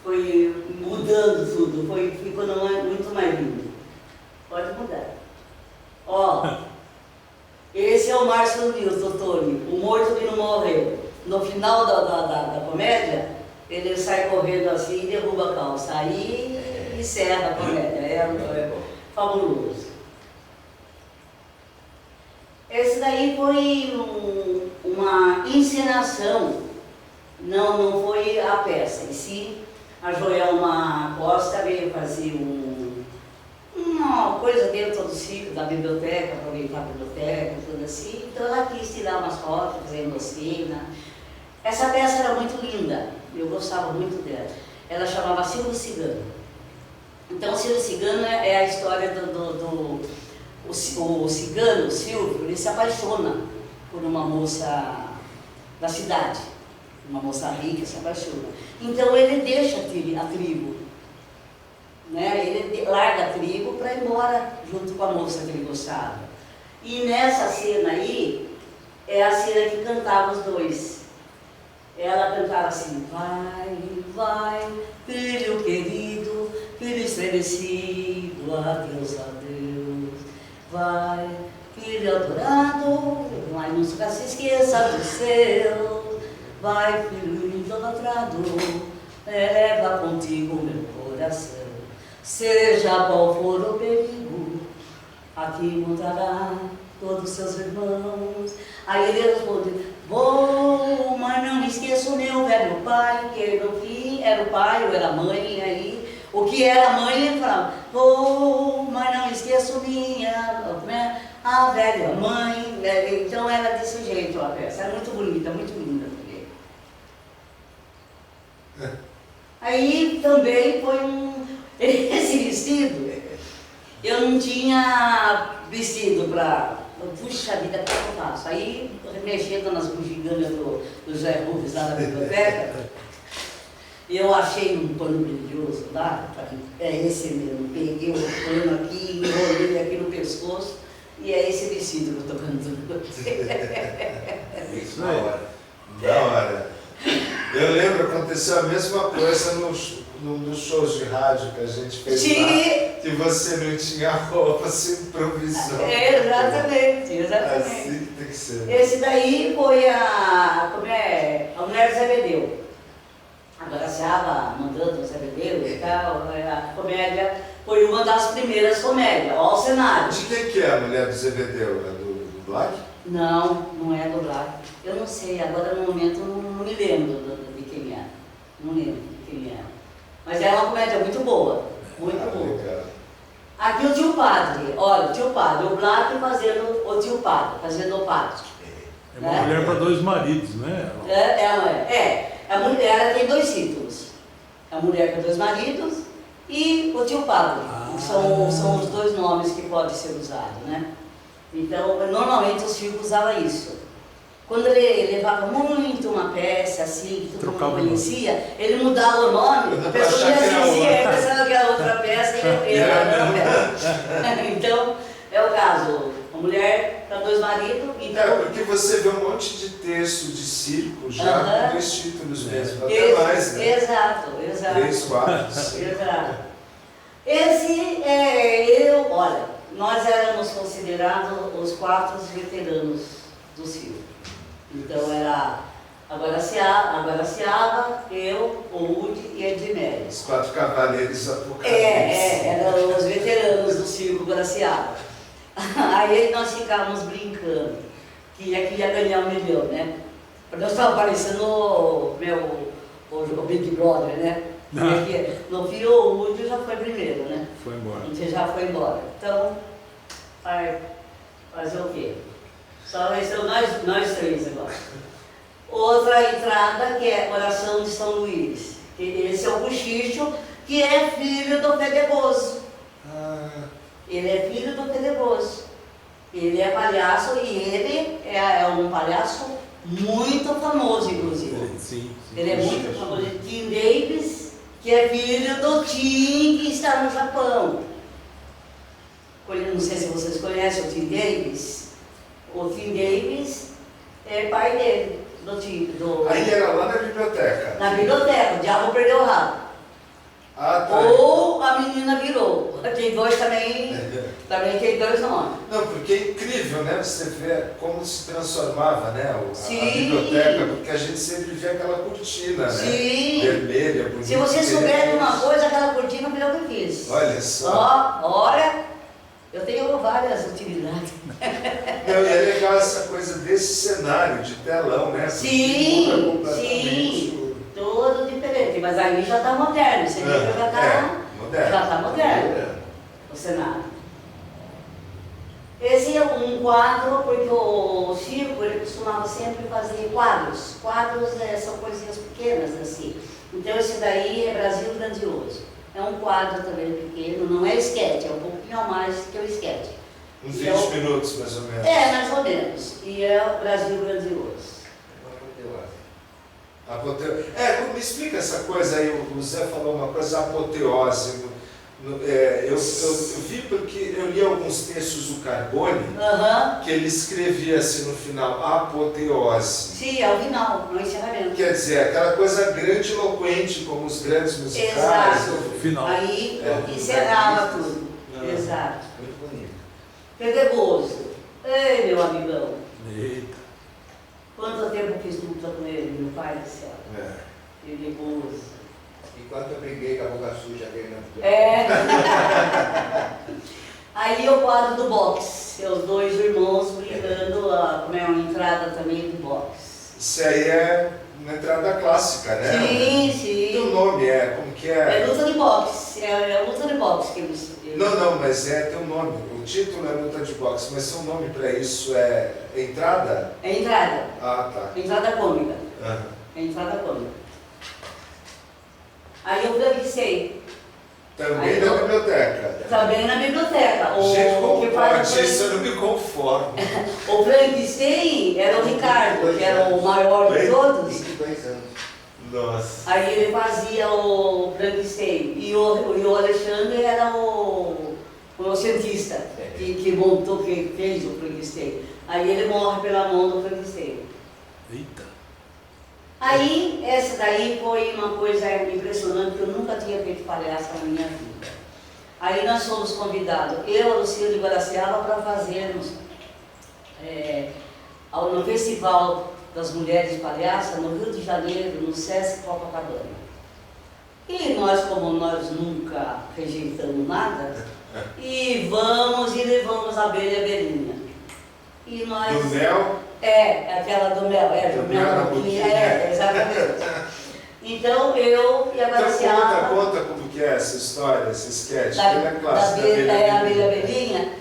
A: foi mudando tudo, foi ficando muito mais lindo. Pode mudar. Ó, esse é o Márcio Nilton, Tony, o morto que não morreu. No final da comédia, ele sai correndo assim e derruba a calça. Aí encerra a comédia, é fabuloso. Esse daí foi uma encenação, não foi a peça em si. A Joelma Costa veio fazer uma coisa dentro do circo, da biblioteca, aproveitar a biblioteca, tudo assim. Então ela quis tirar umas fotos, fazendo cena. Essa peça era muito linda, eu gostava muito dela. Ela chamava Silvio Cigano. Então o Silvio Cigano é a história o cigano, o Silvio, ele se apaixona por uma moça da cidade, uma moça rica, se apaixona. Então ele deixa a tribo, né? Ele larga a tribo para ir embora junto com a moça que ele gostava. E nessa cena aí, é a cena que cantava os dois. Ela cantava assim: vai, vai, filho querido, filho estremecido, adeus, adeus. Vai, filho adorado, mas nunca se esqueça do céu. Vai, filho idolatrado, leva contigo meu coração. Seja qual for o perigo, aqui encontrará todos seus irmãos. Aí ele responde: vou, mas não me esqueço meu velho pai, que no fim era o pai ou era a mãe. Aí o que era a mãe ele falava: vou, mas não me esqueço a velha mãe. Então era desse jeito a peça, era muito bonita, muito linda também. Aí também foi esse vestido, eu não tinha vestido para. Puxa vida, o que eu faço? Aí, mexendo nas bugigangas do Zé Rubens lá na biblioteca, eu achei um pano brilhoso lá, esse mesmo, peguei o pano aqui, enrolei aqui no pescoço, e é esse vestido que eu estou cantando.
B: Isso aí. Da hora. Eu lembro, aconteceu a mesma coisa nos shows de rádio que a gente fez lá, que você não tinha roupa, se improvisou.
A: Exatamente.
B: Assim que tem que ser.
A: Esse daí foi a Mulher do Zé Bedeu. A Graciaba mandando o Zé Bedeu e tal, a comédia foi uma das primeiras comédias, olha o cenário.
B: De quem que é a Mulher do Zé Bedeu? É do Black?
A: Não, não é do Black. Eu não sei, agora no momento não me lembro de quem é. Não lembro de quem é. Mas é uma comédia muito boa, muito boa.
B: Legal.
A: Aqui o tio Padre, olha, o tio Padre, o Black fazendo o tio Padre, fazendo o padre.
C: É uma mulher para dois maridos, né?
A: A mulher ela tem dois títulos. A mulher com dois maridos e o tio Padre. São os dois nomes que podem ser usados, né? Então, normalmente o circo usava isso. Quando ele levava muito uma peça assim, que todo mundo conhecia, ele mudava o nome, a pessoa já assistia, pensava que era outra peça e era outra peça. Então, é o caso, a mulher para dois maridos. Então...
B: porque você vê um monte de texto de circo já com 2 títulos mesmo, até mais, né?
A: Exato.
B: 3, 4.
A: Exato. Olha, nós éramos considerados os 4 veteranos do circo. Então era a Guaraciaba, eu, o Udi e a Edmery.
B: Os 4 cavaleiros apocalipse.
A: Eram os veteranos do circo Guaraciaba. Aí nós ficávamos brincando que ia ganhar 1 milhão, né? Nós estávamos parecendo o Big Brother, né? Porque no fim o Udi já foi primeiro, né?
C: Foi embora.
A: Você já foi embora. Então, vai fazer o quê? Só estamos nós 3 agora. Outra entrada que é Oração de São Luís. Esse é o Buchicho, que é filho do Pedregoso. Ele é filho do Pedregoso. Ele é palhaço e ele é um palhaço muito famoso, inclusive.
C: Sim.
A: Ele é muito famoso. Tim Davis, que é filho do Tim, que está no Japão. Não sei se vocês conhecem o Tim Davis. O Tim Davis é pai dele, do Tim.
B: Aí ele era lá na biblioteca.
A: Na biblioteca, o diabo perdeu o rabo.
B: Ah, tá.
A: Ou a menina virou. Tem 2 também, também tem 2 nomes.
B: Não, porque é incrível, né? Você vê como se transformava, né? A
A: Biblioteca,
B: porque a gente sempre vê aquela cortina,
A: Sim.
B: né? Vermelha, bonita.
A: Se você souber de uma coisa, aquela cortina foi eu que fiz.
B: Olha só.
A: Olha, eu tenho várias utilidades.
B: Não, e é legal essa coisa desse cenário de telão, né?
A: Sim, todo diferente, mas aí já está moderno, você vê que já está moderno o cenário. Esse é um quadro, porque o circo ele costumava sempre fazer quadros. Quadros são coisinhas pequenas assim. Então esse daí é Brasil Grandioso. É um quadro também pequeno, não é esquete, é um pouquinho a mais que o esquete.
B: Uns 20 minutos mais ou menos.
A: Mais ou menos. E é o Brasil Grandioso.
B: Me explica essa coisa aí, o Zé falou uma coisa, apoteose. Eu vi porque eu li alguns textos do Carbone, que ele escrevia assim no final, apoteose.
A: Sim, é o final, no encerramento.
B: Quer dizer, aquela coisa grandiloquente, como os grandes musicais.
A: Exato.
C: Final.
A: Aí encerrava tudo. Exato.
D: Muito bonito.
A: Pedregoso. Ei, meu amigão.
C: Eita.
A: Quanto tempo eu fiz dupla com ele, meu pai do céu. Pedregoso.
D: Enquanto eu briguei com a boca suja dele na
A: Aí o quadro do boxe, os 2 irmãos brigando, como é uma entrada também do boxe.
B: Isso aí é uma entrada clássica, né?
A: Sim.
B: E o nome como que é?
A: É luta de boxe, é luta de boxe que eles...
B: Não, mas tem um nome. O título é luta de boxe, mas seu nome para isso é entrada?
A: É entrada.
B: Ah, tá.
A: Entrada cômica. É entrada cômica. Aí eu gravicei.
B: Também na biblioteca.
A: Também na biblioteca.
B: Gente, como pode isso? Eu não me conformo.
A: O Frankenstein era o Ricardo, que era o maior de todos.
D: 22 anos.
B: Nossa.
A: Aí ele fazia o Frankenstein. E o Alexandre era o cientista que montou, que fez o Frankenstein. Aí ele morre pela mão do Frankenstein.
C: Eita.
A: Aí, essa daí foi uma coisa impressionante, que eu nunca tinha feito palhaço na minha vida. Aí nós fomos convidados, eu, a Lucia de Guaraciaba, para fazermos no Festival das Mulheres Palhaças, no Rio de Janeiro, no Sesc Copacabana. E nós, como nós nunca rejeitamos nada, e levamos a abelha Belinha. E nós...
B: Do mel?
A: Aquela do mel, do mel na boquinha, exatamente. Então eu e a Guaraciaba...
B: Então conta como que é essa história, esse sketch,
A: da abelha Belinha.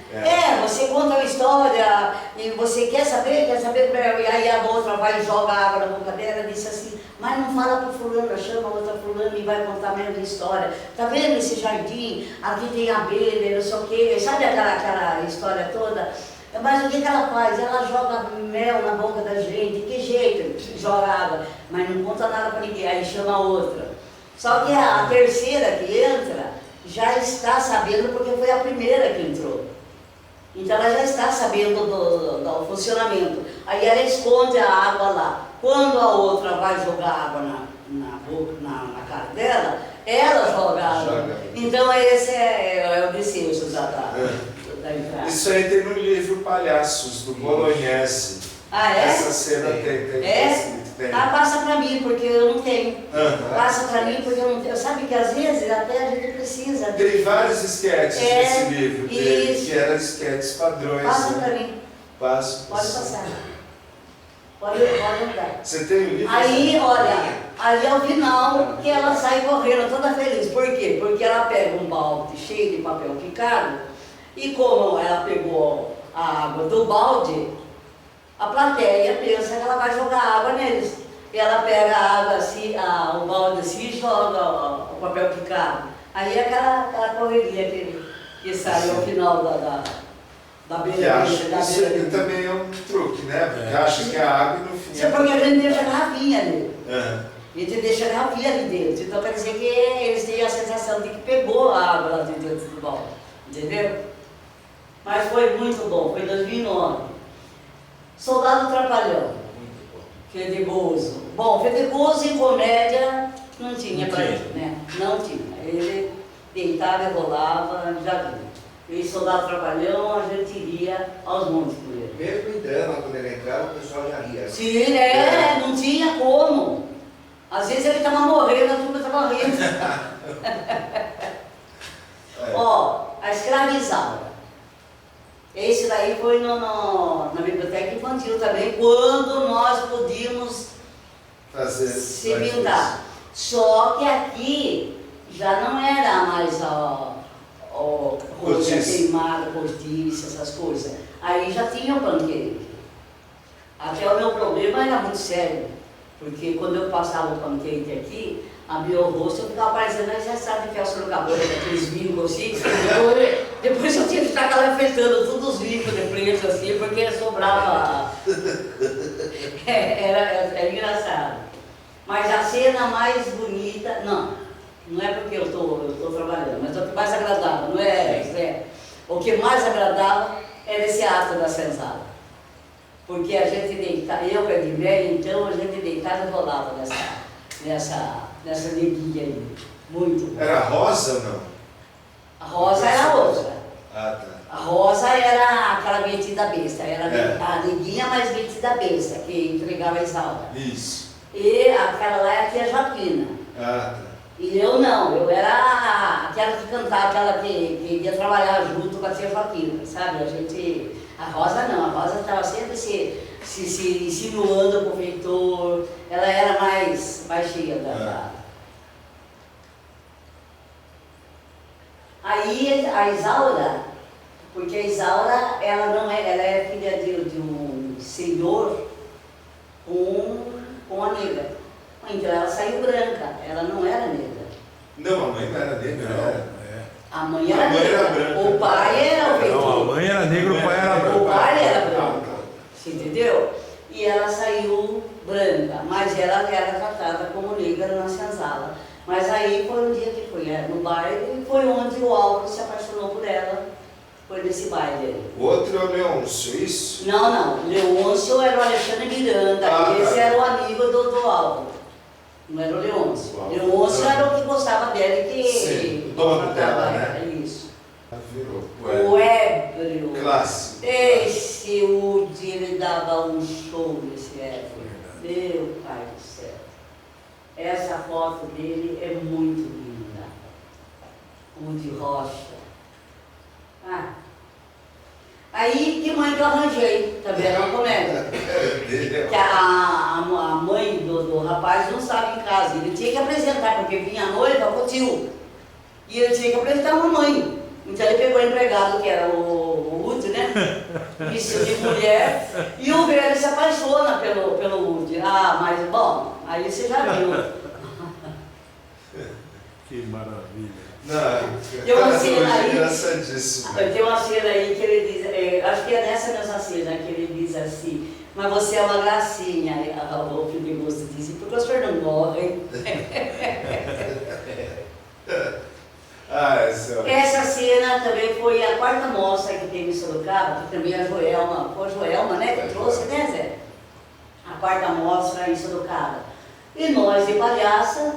A: Você conta a história e você quer saber como é, e aí a outra vai e joga água na boca dela e diz assim, mas não fala para fulano, chama a outra fulano e vai contar a mesma história. Tá vendo esse jardim? Aqui tem abelha, não sei o quê, sabe aquela história toda? Mas o que ela faz? Ela joga mel na boca da gente, que jeito? Joga água, mas não conta nada para ninguém, aí chama a outra. Só que a terceira que entra já está sabendo porque foi a primeira que entrou. Então ela já está sabendo do funcionamento. Aí ela esconde a água lá. Quando a outra vai jogar água na cara dela, ela joga água. Então esse é o desejo da entrada.
B: Isso aí tem no livro Palhaços, do Bolognese.
A: Ah, é?
B: Essa cena tem.
A: É? Ah, passa pra mim, porque eu não tenho. Passa pra mim, porque eu não tenho. Sabe que às vezes até a gente precisa.
B: Tem vários esquetes nesse livro dele,
A: isso.
B: que eram esquetes padrões.
A: Passa pra mim.
B: Passo.
A: Pode passar. Pode andar.
B: Você tem o livro?
A: Aí, olha, aí ao final que ela sai correndo toda feliz. Por quê? Porque ela pega um balde cheio de papel picado e como ela pegou a água do balde, a plateia pensa que ela vai jogar água neles. E ela pega a água assim, o balde assim e joga o papel picado. Aí é aquela correria que sai ao final da beira.
B: Isso aqui também é um truque, né? Porque acha que a água no fim.
A: Isso é porque a gente deixa a garrafinha ali.
B: É.
A: A gente deixa a garrafinha ali dentro. Então quer dizer que eles têm a sensação de que pegou a água lá de dentro do balde. Entendeu? Mas foi muito bom, foi em 2009. Soldado Trapalhão. Fedegoso. Bom, Fedegoso em comédia não tinha pra ele, né? Não tinha. Ele deitava e rolava, já viu. E Soldado Trapalhão, a gente ria aos montes por ele.
D: Mesmo em drama, quando ele entrava, o pessoal já ria.
A: Sim, não tinha como. Às vezes ele estava morrendo, a turma estava rindo. Ó, a Escravizaura. Esse daí foi na biblioteca infantil também, quando nós podíamos se pintar. Só que aqui já não era mais roxa queimada, cortiça, essas coisas. Aí já tinha o pancake. Até o meu problema era muito sério, porque quando eu passava o pancake aqui, abria o rosto, eu ficava parecendo a sabe que é o sorocabana, aqueles vínculos assim. Depois eu tinha que ficar calafetando todos os vínculos de preto assim, porque sobrava. Era engraçado. Mas a cena mais bonita, não é porque eu estou trabalhando, mas o que mais agradável, não é? O que mais agradável era esse ato da senzala. Porque a gente deitava, eu que era de velho, então a gente deitava e rolava nessa neguinha aí. Muito bom.
B: Era rosa ou não?
A: A rosa era outra.
B: Ah, tá.
A: A rosa era aquela metida besta, era a neguinha mais metida besta, que entregava a Isaura.
B: Isso.
A: E aquela lá é a tia Joaquina.
B: Ah, tá.
A: E eu não, eu era aquela que cantava, aquela que ia trabalhar junto com a tia Joaquina, sabe? A Rosa não, a Rosa estava sempre se insinuando com o feitor, ela era mais cheia Aí a Isaura, porque a Isaura, ela é filha de um senhor com a negra. Então ela saiu branca, ela não era negra.
B: Não, a mãe não era negra, não.
C: É.
A: A mãe era negra, o pai era o feitor.
C: Não, a mãe era negra, o pai era branco.
A: O pai era branco, você entendeu? E ela saiu branca, mas ela era tratada como negra na senzala. Mas aí foi um dia que foi no baile, e foi onde o Álvaro se apaixonou por ela, foi nesse baile.
B: O outro é o Leôncio, isso?
A: Não, Leôncio era o Alexandre Miranda, esse era o amigo do Álvaro. Não era o Leôncio. Leôncio era o que gostava dela e que...
B: Sim, o dono dela, né?
A: Isso.
B: Virou.
A: O ébrio.
B: Clássico.
A: Esse Udi, ele dava um show nesse ébrio. Meu pai do céu. Essa foto dele é muito linda. Udi Rocha. Aí, que mãe que eu arranjei, também era uma comédia. Que a mãe do rapaz não estava em casa, ele tinha que apresentar, porque vinha a noiva com o tio. E ele tinha que apresentar uma mãe. Então ele pegou o empregado, que era o Udi, né? Vestido de mulher, e o velho se apaixona pelo Udi. Mas bom, aí você já viu.
C: Que maravilha.
B: Não,
A: tem uma cena aí,
B: engraçadíssimo.
A: tem uma cena aí que ele diz, acho que é nessa mesma cena que ele diz assim, mas você é uma gracinha. O Fedegoso disse, porque o senhor não morre. Essa cena também foi a quarta mostra que teve em Sorocaba, que também a Joelma, foi a Joelma, né, que trouxe, né, Zé? A quarta mostra em Sorocaba. E nós de palhaça,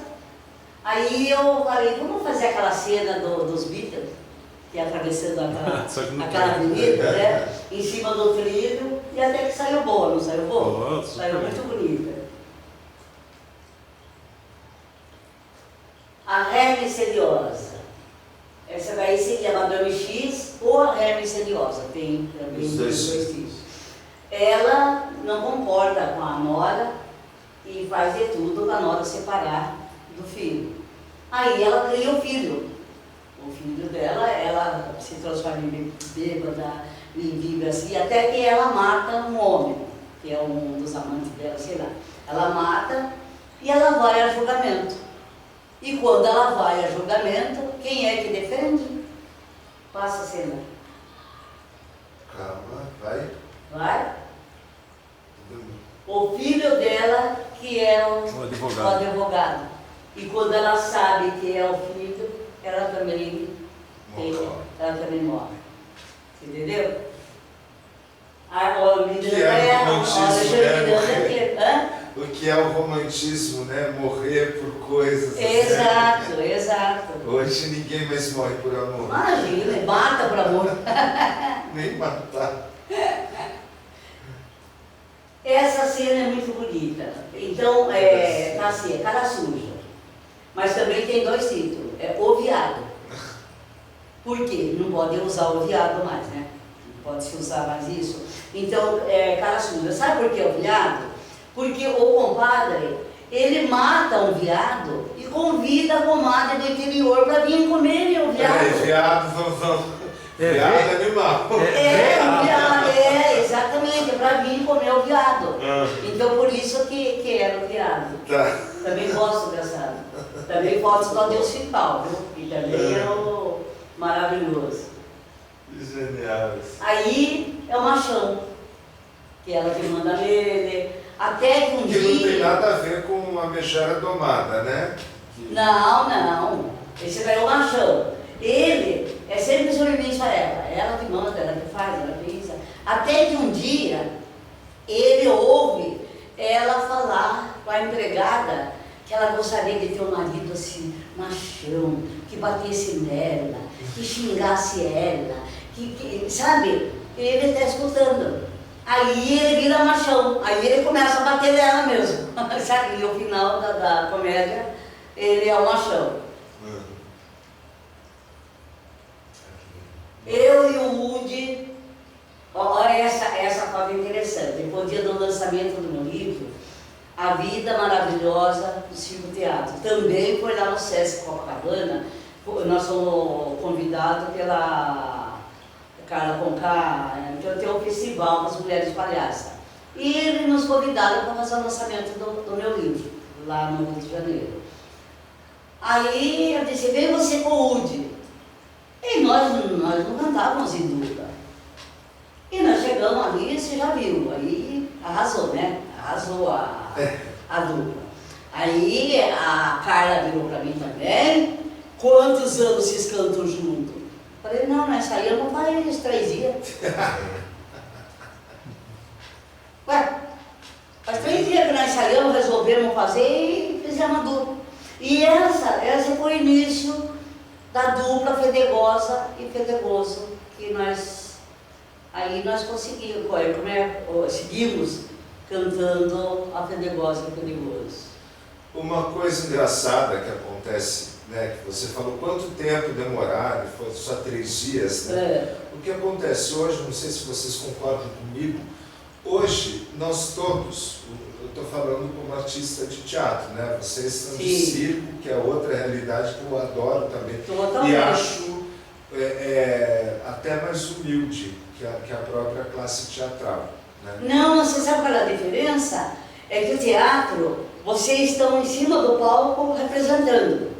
A: aí eu falei, vamos fazer aquela cena dos Beatles, que é atravessando aquela avenida, né, em cima do trilho, e até que saiu boa, não saiu boa?
C: Nossa,
A: saiu muito bonita. A Ré Misteriosa. Essa daí seria a Madame X ou a Ré Misteriosa. Tem também os dois tipos. Ela não concorda com a nora e faz de tudo para a nora separar do filho. Aí ela cria o filho. O filho dela, ela se transforma em bêbada, em vive assim, até que ela mata um homem, que é um dos amantes dela, sei lá. Ela mata e ela vai a julgamento. E quando ela vai a julgamento, quem é que defende? Passa a cena.
B: Calma, vai.
A: Vai? O filho dela, que é o advogado. E quando ela sabe que é o filho, ela também morre. Entendeu?
B: O que é o romantismo, né? Morrer por coisas.
A: Exato.
B: Hoje ninguém mais morre por amor.
A: Imagina, mata por amor.
B: Nem matar.
A: Essa cena é muito bonita. Então, tá assim, é cara suja. Mas também tem dois títulos. É O Viado. Por quê? Não pode usar o viado mais, né? Não pode se usar mais isso. Então, cara suja. Sabe por que o viado? Porque o compadre, ele mata um viado e convida a comadre do interior para vir comer o viado.
B: Viado, viado animal.
A: Exatamente, para vir comer o viado. Então, por isso que era o viado.
B: Tá.
A: Também gosto dessa. Também gosto do Adeus Fical, viu? E também é o maravilhoso.
B: Genial.
A: Aí é o machão, que ela que manda nele. Até que um dia...
B: Que não tem nada a ver com a megera domada, né?
A: Não. Esse daí é o machão. Ele é sempre submisso a ela. Ela que manda, ela que faz, ela que pensa. Até que um dia ele ouve ela falar com a empregada que ela gostaria de ter um marido assim, machão, que batesse nela, que xingasse ela, que sabe? Ele está escutando. Aí ele vira machão, aí ele começa a bater nela mesmo. Sabe? E no final da comédia, ele é o machão. Eu e o Woody, olha essa foto interessante. Depois do dia do lançamento do meu livro, A Vida Maravilhosa do Circo Teatro. Também foi lá no Sesc Copacabana. Nós somos convidados pela Carla Conká, que tem um festival com as mulheres palhaças. E eles nos convidaram para fazer o lançamento do meu livro, lá no Rio de Janeiro. Aí eu disse, vem você com o Woody. E nós não cantávamos em dupla. E nós chegamos ali, você já viu, aí arrasou, né? Arrasou a dupla. Aí a Carla virou para mim também, quantos anos vocês cantam junto? Falei, não, nós saímos faz 3 dias. Ué, faz 3 dias que nós saímos, resolvemos fazer e fizemos a dupla. E essa foi o início da dupla Fedegosa e Fedegoso, que nós conseguimos, seguimos cantando a Fedegosa e Fedegoso.
B: Uma coisa engraçada que acontece, né, que você falou quanto tempo demoraram, foi só 3 dias, né? O que acontece hoje, não sei se vocês concordam comigo, hoje nós todos, eu estou falando como artista de teatro, né? Vocês estão de circo, que é outra realidade que eu adoro também.
A: Totalmente.
B: E acho até mais humilde que a própria classe teatral. Né?
A: Não, você sabe qual é a diferença? É que o teatro, vocês estão em cima do palco representando.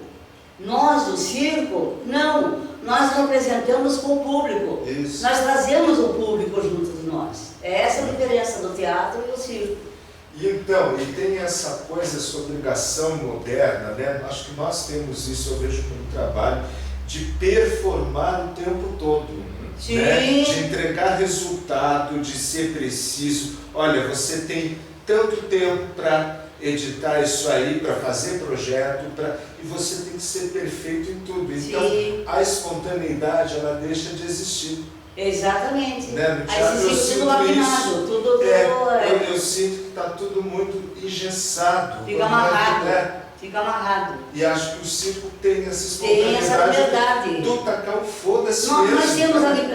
A: Nós, do circo, não. Nós representamos com o público.
B: Isso.
A: Nós trazemos o público junto de nós. É essa a diferença do teatro e do circo.
B: E tem essa coisa, essa obrigação moderna, né? Acho que nós temos isso, eu vejo no trabalho, de performar o tempo todo, né? De entregar resultado, de ser preciso. Olha, você tem tanto tempo para editar isso aí, para fazer projeto, e você tem que ser perfeito em tudo. Então, a espontaneidade, ela deixa de existir.
A: Exatamente.
B: Né? No teatro,
A: aí você sente tudo maquinado, tudo...
B: Eu sinto que está tudo muito engessado.
A: Fica amarrado. Né? Fica amarrado.
B: E acho que o circo tem essa espontaneidade.
A: Tem essa liberdade.
B: Do tacar o foda-se mesmo.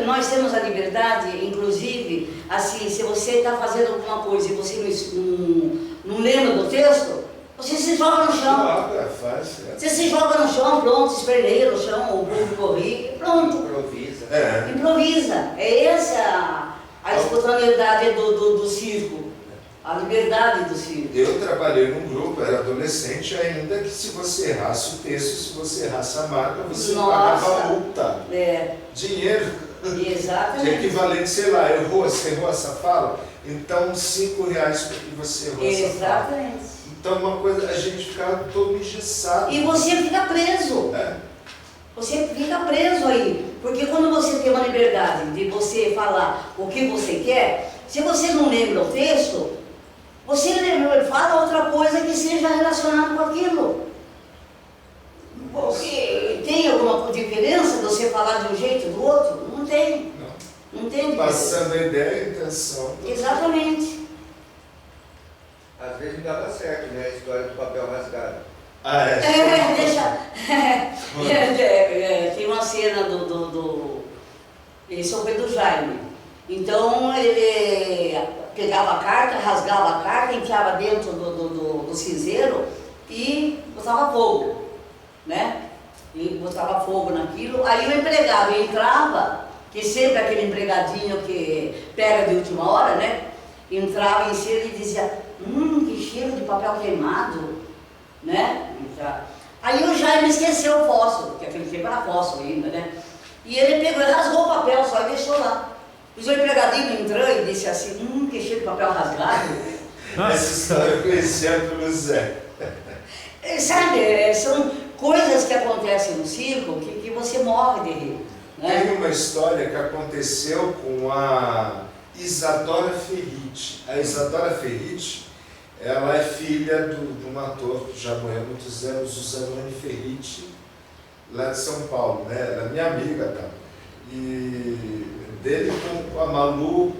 A: Nós temos a liberdade, inclusive, assim, se você está fazendo alguma coisa e você não lembra do texto, você se joga no chão. Você se joga no chão, pronto, esperneia no chão, o povo corre, pronto.
D: Improvisa.
A: Improvisa. É essa a espontaneidade do circo. A liberdade do circo.
B: Eu trabalhei num grupo, era adolescente ainda, que se você errasse o texto, se você errasse a marca, você pagava multa. Dinheiro.
A: Exatamente.
B: De equivalente, sei lá, você errou essa fala, então R$5 porque você errou essa fala.
A: Exatamente.
B: Então uma coisa, a gente ficava todo engessado.
A: E você fica preso. Você fica preso aí. Porque quando você tem uma liberdade de você falar o que você quer, se você não lembra o texto, você fala outra coisa que seja relacionada com aquilo. Porque tem alguma diferença de você falar de um jeito ou do outro? Não tem. Não tem.
B: Passando a ideia, a intenção.
A: Exatamente.
D: Às vezes não dava certo, né? A história do papel rasgado.
A: Tem uma cena Isso foi do Jaime. Então ele pegava a carta, rasgava a carta, enfiava dentro do cinzeiro e botava fogo, né? E botava fogo naquilo. Aí o empregado entrava, que sempre aquele empregadinho que pega de última hora, né? Entrava em cima e dizia, que cheiro de papel queimado, né? Aí o Jaime esqueceu o fósforo, porque aquele tempo era fósforo ainda, né? E ele pegou e rasgou o papel só e deixou lá. O empregadinho entrou e disse assim, que cheiro de papel rasgado.
B: Essa história eu conhecia pelo Zé.
A: Sabe, são coisas que acontecem no circo que você morre de rir. Né?
B: Tem uma história que aconteceu com a Isadora Ferriti. A Isadora Ferriti, ela é filha de um ator que já morreu há muitos anos, o Zanoni Ferriti, lá de São Paulo, né? Ela é minha amiga, tá? E dele com a Malu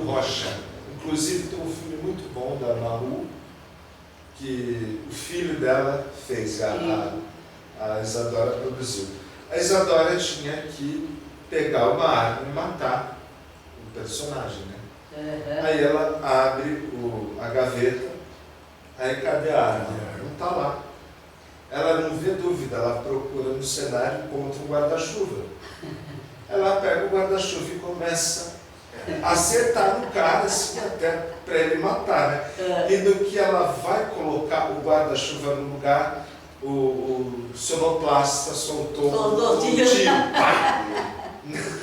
B: Rocha. Inclusive tem um filme muito bom da Malu, que o filho dela fez, a Isadora produziu. A Isadora tinha que pegar uma arma e matar o personagem, né? Aí ela abre a gaveta, aí cadê a arma? Não está lá. Ela não vê dúvida, ela procura no cenário contra um guarda-chuva. Ela pega o guarda-chuva e começa a acertar no cara, assim, até para ele matar, né? E no que ela vai colocar o guarda-chuva no lugar, o sonoplasta soltou um tiro.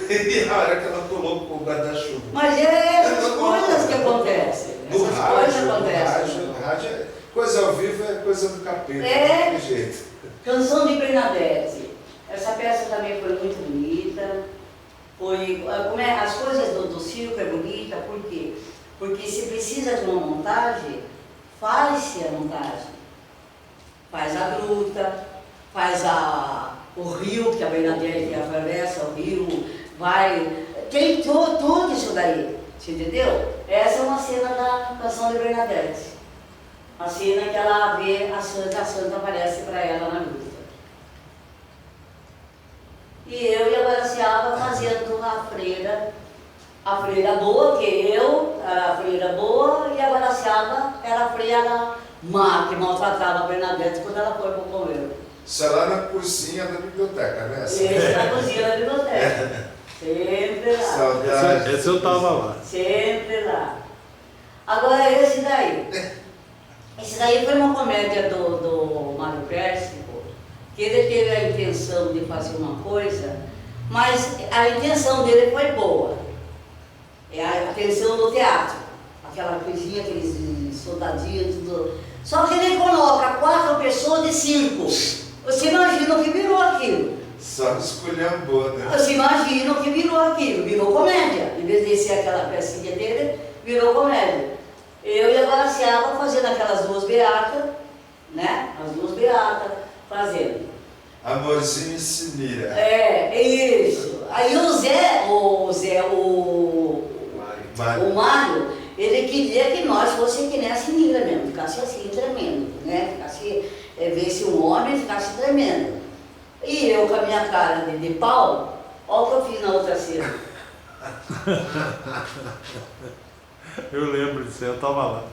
B: E a hora que ela colocou o guarda-chuva.
A: Mas essas coisas que acontecem.
B: No rádio, coisa ao vivo é coisa do capeta, não tem jeito.
A: Canção de Bernadette. Essa peça também foi muito bonita. As coisas do circo é bonita, por quê? Porque se precisa de uma montagem, faz-se a montagem. Faz a gruta, faz o rio, que a Bernadette atravessa o rio, tem tudo isso daí, você entendeu? Essa é uma cena da Canção de Bernadette. A cena que ela vê a Santa aparece para ela na gruta. E eu e a Guaraciaba fazendo a freira boa, que eu era a freira boa e a Guaraciaba era a freira má, que maltratava a Bernadette quando ela foi para o convento.
B: Isso é lá na cozinha da biblioteca, né?
A: Isso, na cozinha da biblioteca. Sempre lá.
B: Saudade.
C: Esse eu estava lá.
A: Sempre lá. Agora esse daí. Esse daí foi uma comédia do Mário Pérsico, que ele teve a intenção de fazer uma coisa, mas a intenção dele foi boa. É a intenção do teatro. Aquela coisinha, aqueles soldadinhos, tudo. Só que ele coloca 4 pessoas de circo. Você imagina o que virou aquilo.
B: Só esculhambou, né?
A: Você imagina o que virou aquilo, virou comédia. Em vez de ser aquela pecinha dele, virou comédia. Eu e a Graciela fazendo aquelas duas beatas, né? As duas beatas fazendo.
B: Amorzinho e Sinira.
A: É isso. Aí o Mário, ele queria que nós fosse que nem a Sinira mesmo, ficasse assim, tremendo, né? Ficasse, visse um homem, ficasse tremendo. E eu com a minha cara de pau, olha o que eu fiz na outra cena.
C: Eu lembro disso, eu estava lá.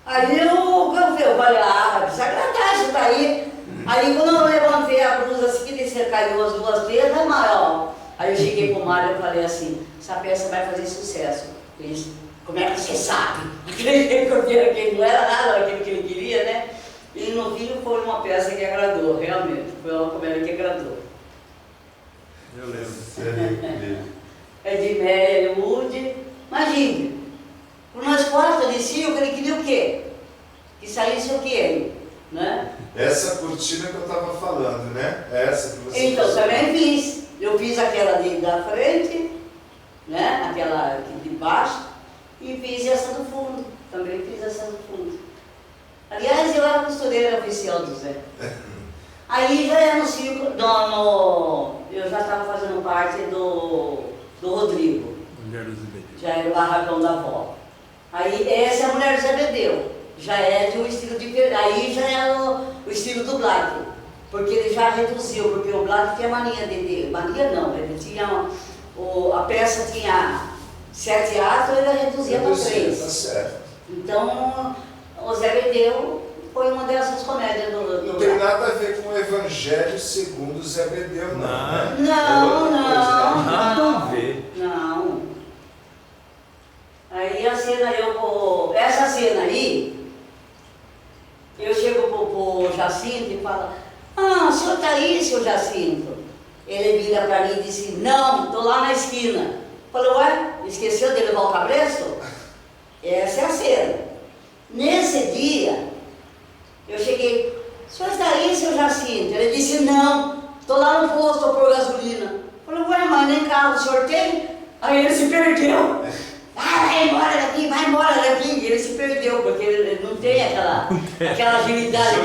A: Aí eu falei, precisa agradar isso daí. Aí quando eu levantei a blusa assim, que caiu as duas pedras, ó. Aí eu cheguei pro Mário e falei assim, essa peça vai fazer sucesso. Ele, como é que você sabe? Porque não era nada aquilo que ele queria, né? E no fim foi uma peça que agradou, realmente. Foi uma comédia que agradou.
C: Eu lembro.
A: É de Mary Wood. Imagine, por nós quatro de cinco, ele queria o quê? Que saísse o quê? Né?
B: Essa cortina que eu estava falando, né? Essa que você
A: Então,
B: fez.
A: também fiz. Eu fiz aquela da frente, né? Aquela aqui de baixo, e fiz essa do fundo. Também fiz essa do fundo. Aliás, eu era costureira oficial do Zé. Aí já era no circo, eu já estava fazendo parte do Rodrigo.
C: Mulher do Zebedeu.
A: Já era o barracão da avó. Aí essa é a Mulher do Zebedeu. Já é de um estilo diferente. Aí já é o estilo do Black. Porque ele já reduziu, porque o Black tinha mania mania não, ele tinha. A peça tinha 7 atos, ele reduzia para 3.
B: Tá certo.
A: Então, o Zebedeu foi uma dessas comédias do
B: Não tem nada a ver com o Evangelho segundo Zebedeu, não. Né?
A: Não,
C: Nada a ver.
A: não. Aí a cena, essa cena aí, eu chego pro Jacinto e falo, o senhor tá aí, seu Jacinto? Ele vira para mim e disse, não, tô lá na esquina. Falei, ué, esqueceu de levar o cabresto? Essa é a cena. Nesse dia, eu cheguei, o senhor está aí, seu Jacinto? Ele disse, não, estou lá no posto a pôr gasolina. Falei, ué, mas nem carro o senhor tem? Aí ele se perdeu. Vai embora daqui. Ele se perdeu, porque ele não tem aquela agilidade.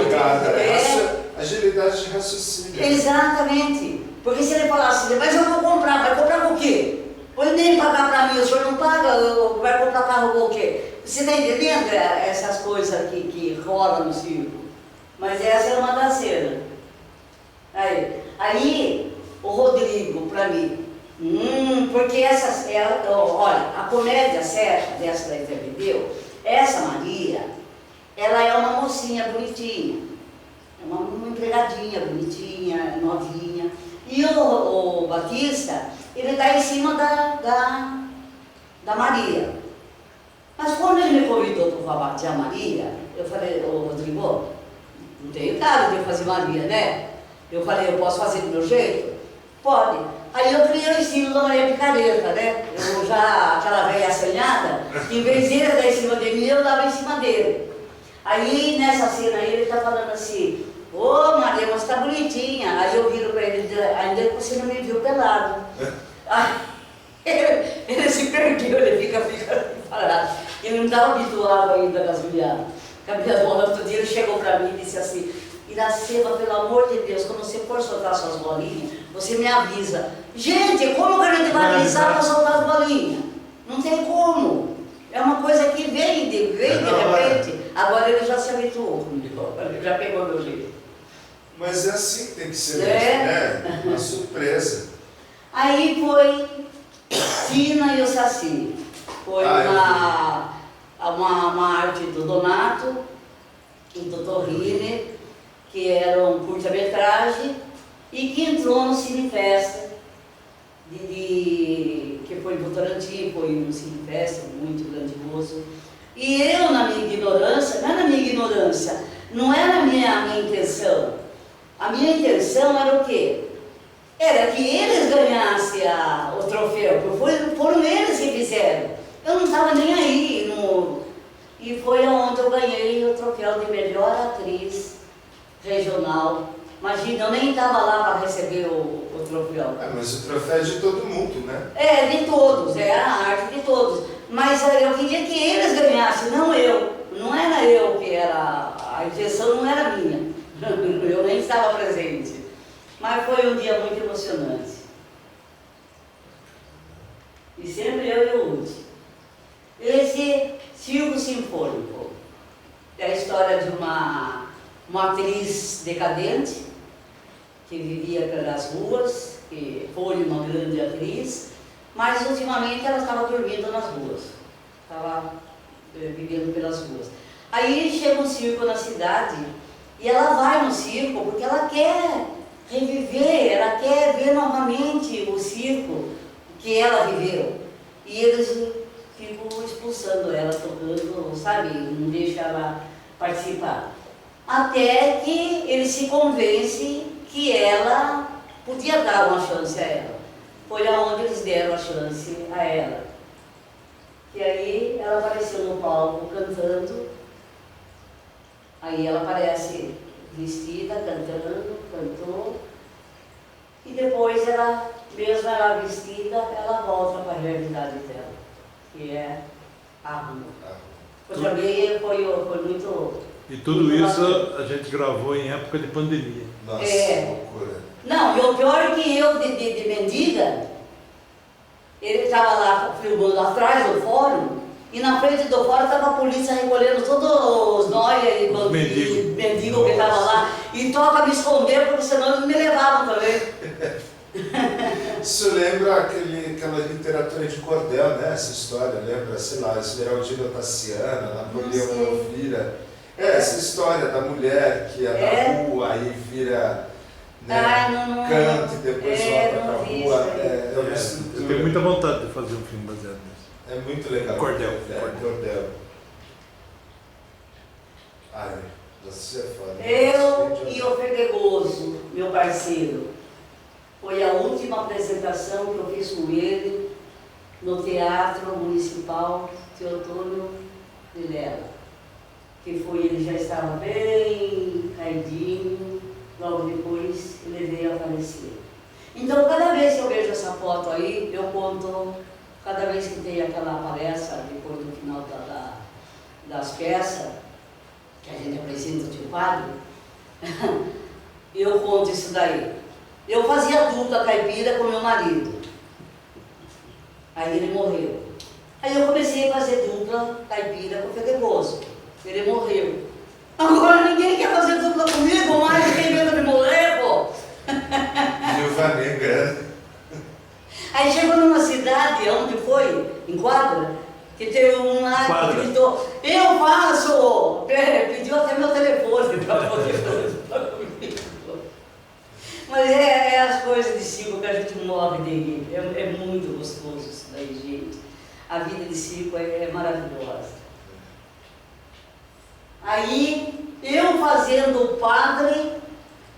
B: Agilidade de raciocínio.
A: Exatamente. Porque se ele falasse, mas eu vou comprar, vai comprar o quê? Pois nem pagar para mim, o senhor não paga, vai comprar carro o quê? Você está entendendo essas coisas que rolam no circo? Mas essa era uma das cenas. Aí o Rodrigo, para mim, porque olha, a comédia certa dessa da Zebedeu, essa Maria, ela é uma mocinha bonitinha, é uma empregadinha bonitinha, novinha. E o Batista, ele está em cima da Maria. Mas quando ele me convidou para bater a Maria, eu falei, Rodrigo, não tenho cara de fazer Maria, né? Eu falei, eu posso fazer do meu jeito? Pode. Aí eu criei o estilo da Maria Picareta, né? Eu já, aquela velha assanhada, em vez de ele dar em cima de mim, eu dava em cima dele. Aí nessa cena aí ele está falando assim, ô Maria, mas tá bonitinha. Aí eu viro para ele, ainda você não me viu pelado. Aí ele se perdeu, ele fica parado. Ele não estava habituado ainda com as mulheres. Com as minhas bolas, outro dia ele chegou para mim e disse assim, Iracema, pelo amor de Deus, quando você for soltar suas bolinhas, você me avisa. Gente, como que a gente vai avisar para soltar as bolinhas? Não tem como. É uma coisa que vem de repente. Agora ele já se habituou comigo, ele já pegou meu jeito.
B: Mas é assim que tem que ser, né? Uma surpresa.
A: Aí foi Tina e o Saci. Foi uma arte do Donato e do Torrini, que era um curta-metragem e que entrou no Cine Festa, que foi em Votorantim, foi um Cine Festa muito grandioso. E eu, na minha ignorância, não era a minha intenção. A minha intenção era o quê? Era que eles ganhassem o troféu, porque foram eles que fizeram. Eu não estava nem aí. E foi onde eu ganhei o troféu de melhor atriz regional Imagina, eu nem estava lá para receber o troféu.
B: Mas o troféu é de todo mundo, né?
A: É, de todos, é a arte de todos. Mas eu queria que eles ganhassem, não eu. Não era eu que era, a intenção não era minha. Eu nem estava presente. Mas foi um dia muito emocionante. E sempre eu e o Lute. Esse Circo Sinfônico é a história de uma atriz decadente que vivia pelas ruas, que foi uma grande atriz, mas ultimamente ela estava dormindo nas ruas, estava vivendo pelas ruas. Aí chega um circo na cidade e ela vai no circo porque ela quer reviver, ela quer ver novamente o circo que ela viveu. E eles ficam expulsando ela, tocando, sabe, não deixam ela participar. Até que ele se convence que ela podia dar uma chance a ela. Foi aonde eles deram a chance a ela. E aí ela apareceu no palco cantando. Aí ela aparece vestida, cantando, cantou. E depois ela, mesmo ela vestida, ela volta para a realidade dela, que é a rua. Para mim foi muito...
C: E tudo isso a gente gravou em época de pandemia.
B: Nossa, que loucura.
A: Não, e o pior é que eu, de mendiga, ele estava lá filmando atrás do fórum, e na frente do fórum estava a polícia recolhendo todos os nóia e mendigos que estavam lá, e toca me esconder, porque senão eles me levavam também.
B: Isso lembra aquela literatura de cordel, né? Essa história, lembra? Sei lá, Esmeraldina Tassiana, Napoleão Elvira. Essa história da mulher que é da rua e vira, né, canta e depois volta pra rua.
C: Eu tenho muita vontade de fazer um filme baseado nisso.
B: É muito legal.
C: Cordel.
B: Cordel. Ai, você é foda.
A: Eu e o Fedegoso, meu parceiro, foi a última apresentação que eu fiz com ele no Teatro Municipal Teotônio Vilela. Que foi, ele já estava bem caidinho, logo depois ele veio a falecer. Então, cada vez que eu vejo essa foto aí, eu conto, cada vez que tem aquela palestra, depois do final das peças, que a gente apresenta o tio padre, eu conto isso daí. Eu fazia dupla caipira com meu marido, aí ele morreu. Aí eu comecei a fazer dupla caipira com o Fedegoso. Ele morreu. Agora ninguém quer fazer dupla comigo, mais tem medo de morrer, pô.
B: Viúva Negra.
A: Aí chegou numa cidade, onde foi? Em Quadra, que teve um lá que gritou, eu faço! Pediu até meu telefone para poder fazer dupla comigo. Mas é as coisas de circo que a gente morre de rir. É muito gostoso isso daí, gente. A vida de circo é maravilhosa. Aí, eu fazendo o padre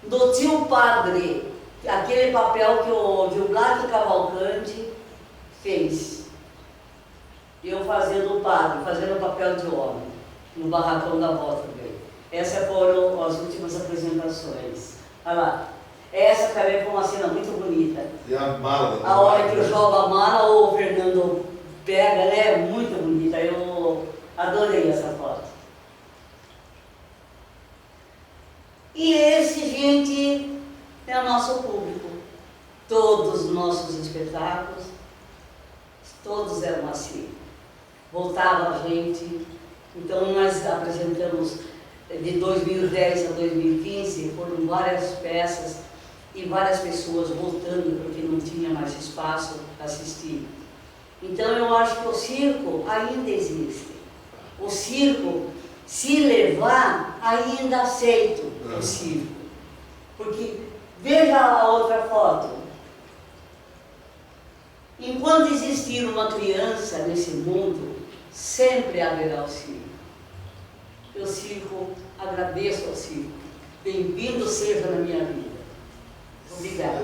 A: do tio padre, aquele papel que o Black Cavalcante fez. Eu fazendo o padre, fazendo o papel de homem, no barracão da volta dele. Essas foram as últimas apresentações. Olha lá. Essa também foi uma cena muito bonita.
B: E a mala?
A: A hora que eu jogo a mala, o Fernando pega, né? Muito bonita. Eu adorei essa foto. E esse, gente, é o nosso público. Todos os nossos espetáculos, todos eram assim. Voltava a gente. Então, nós apresentamos de 2010 a 2015, foram várias peças e várias pessoas voltando porque não tinha mais espaço para assistir. Então, eu acho que o circo ainda existe. O circo, se levar, ainda aceito o circo. Porque, veja a outra foto. Enquanto existir uma criança nesse mundo, sempre haverá o circo. Eu circo, agradeço ao circo. Bem-vindo seja na minha vida. Obrigada.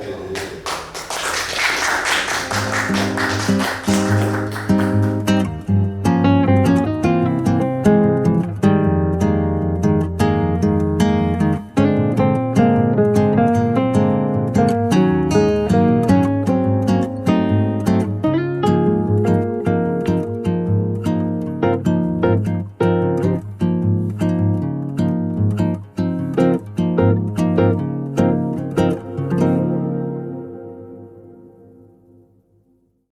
C: Tchau.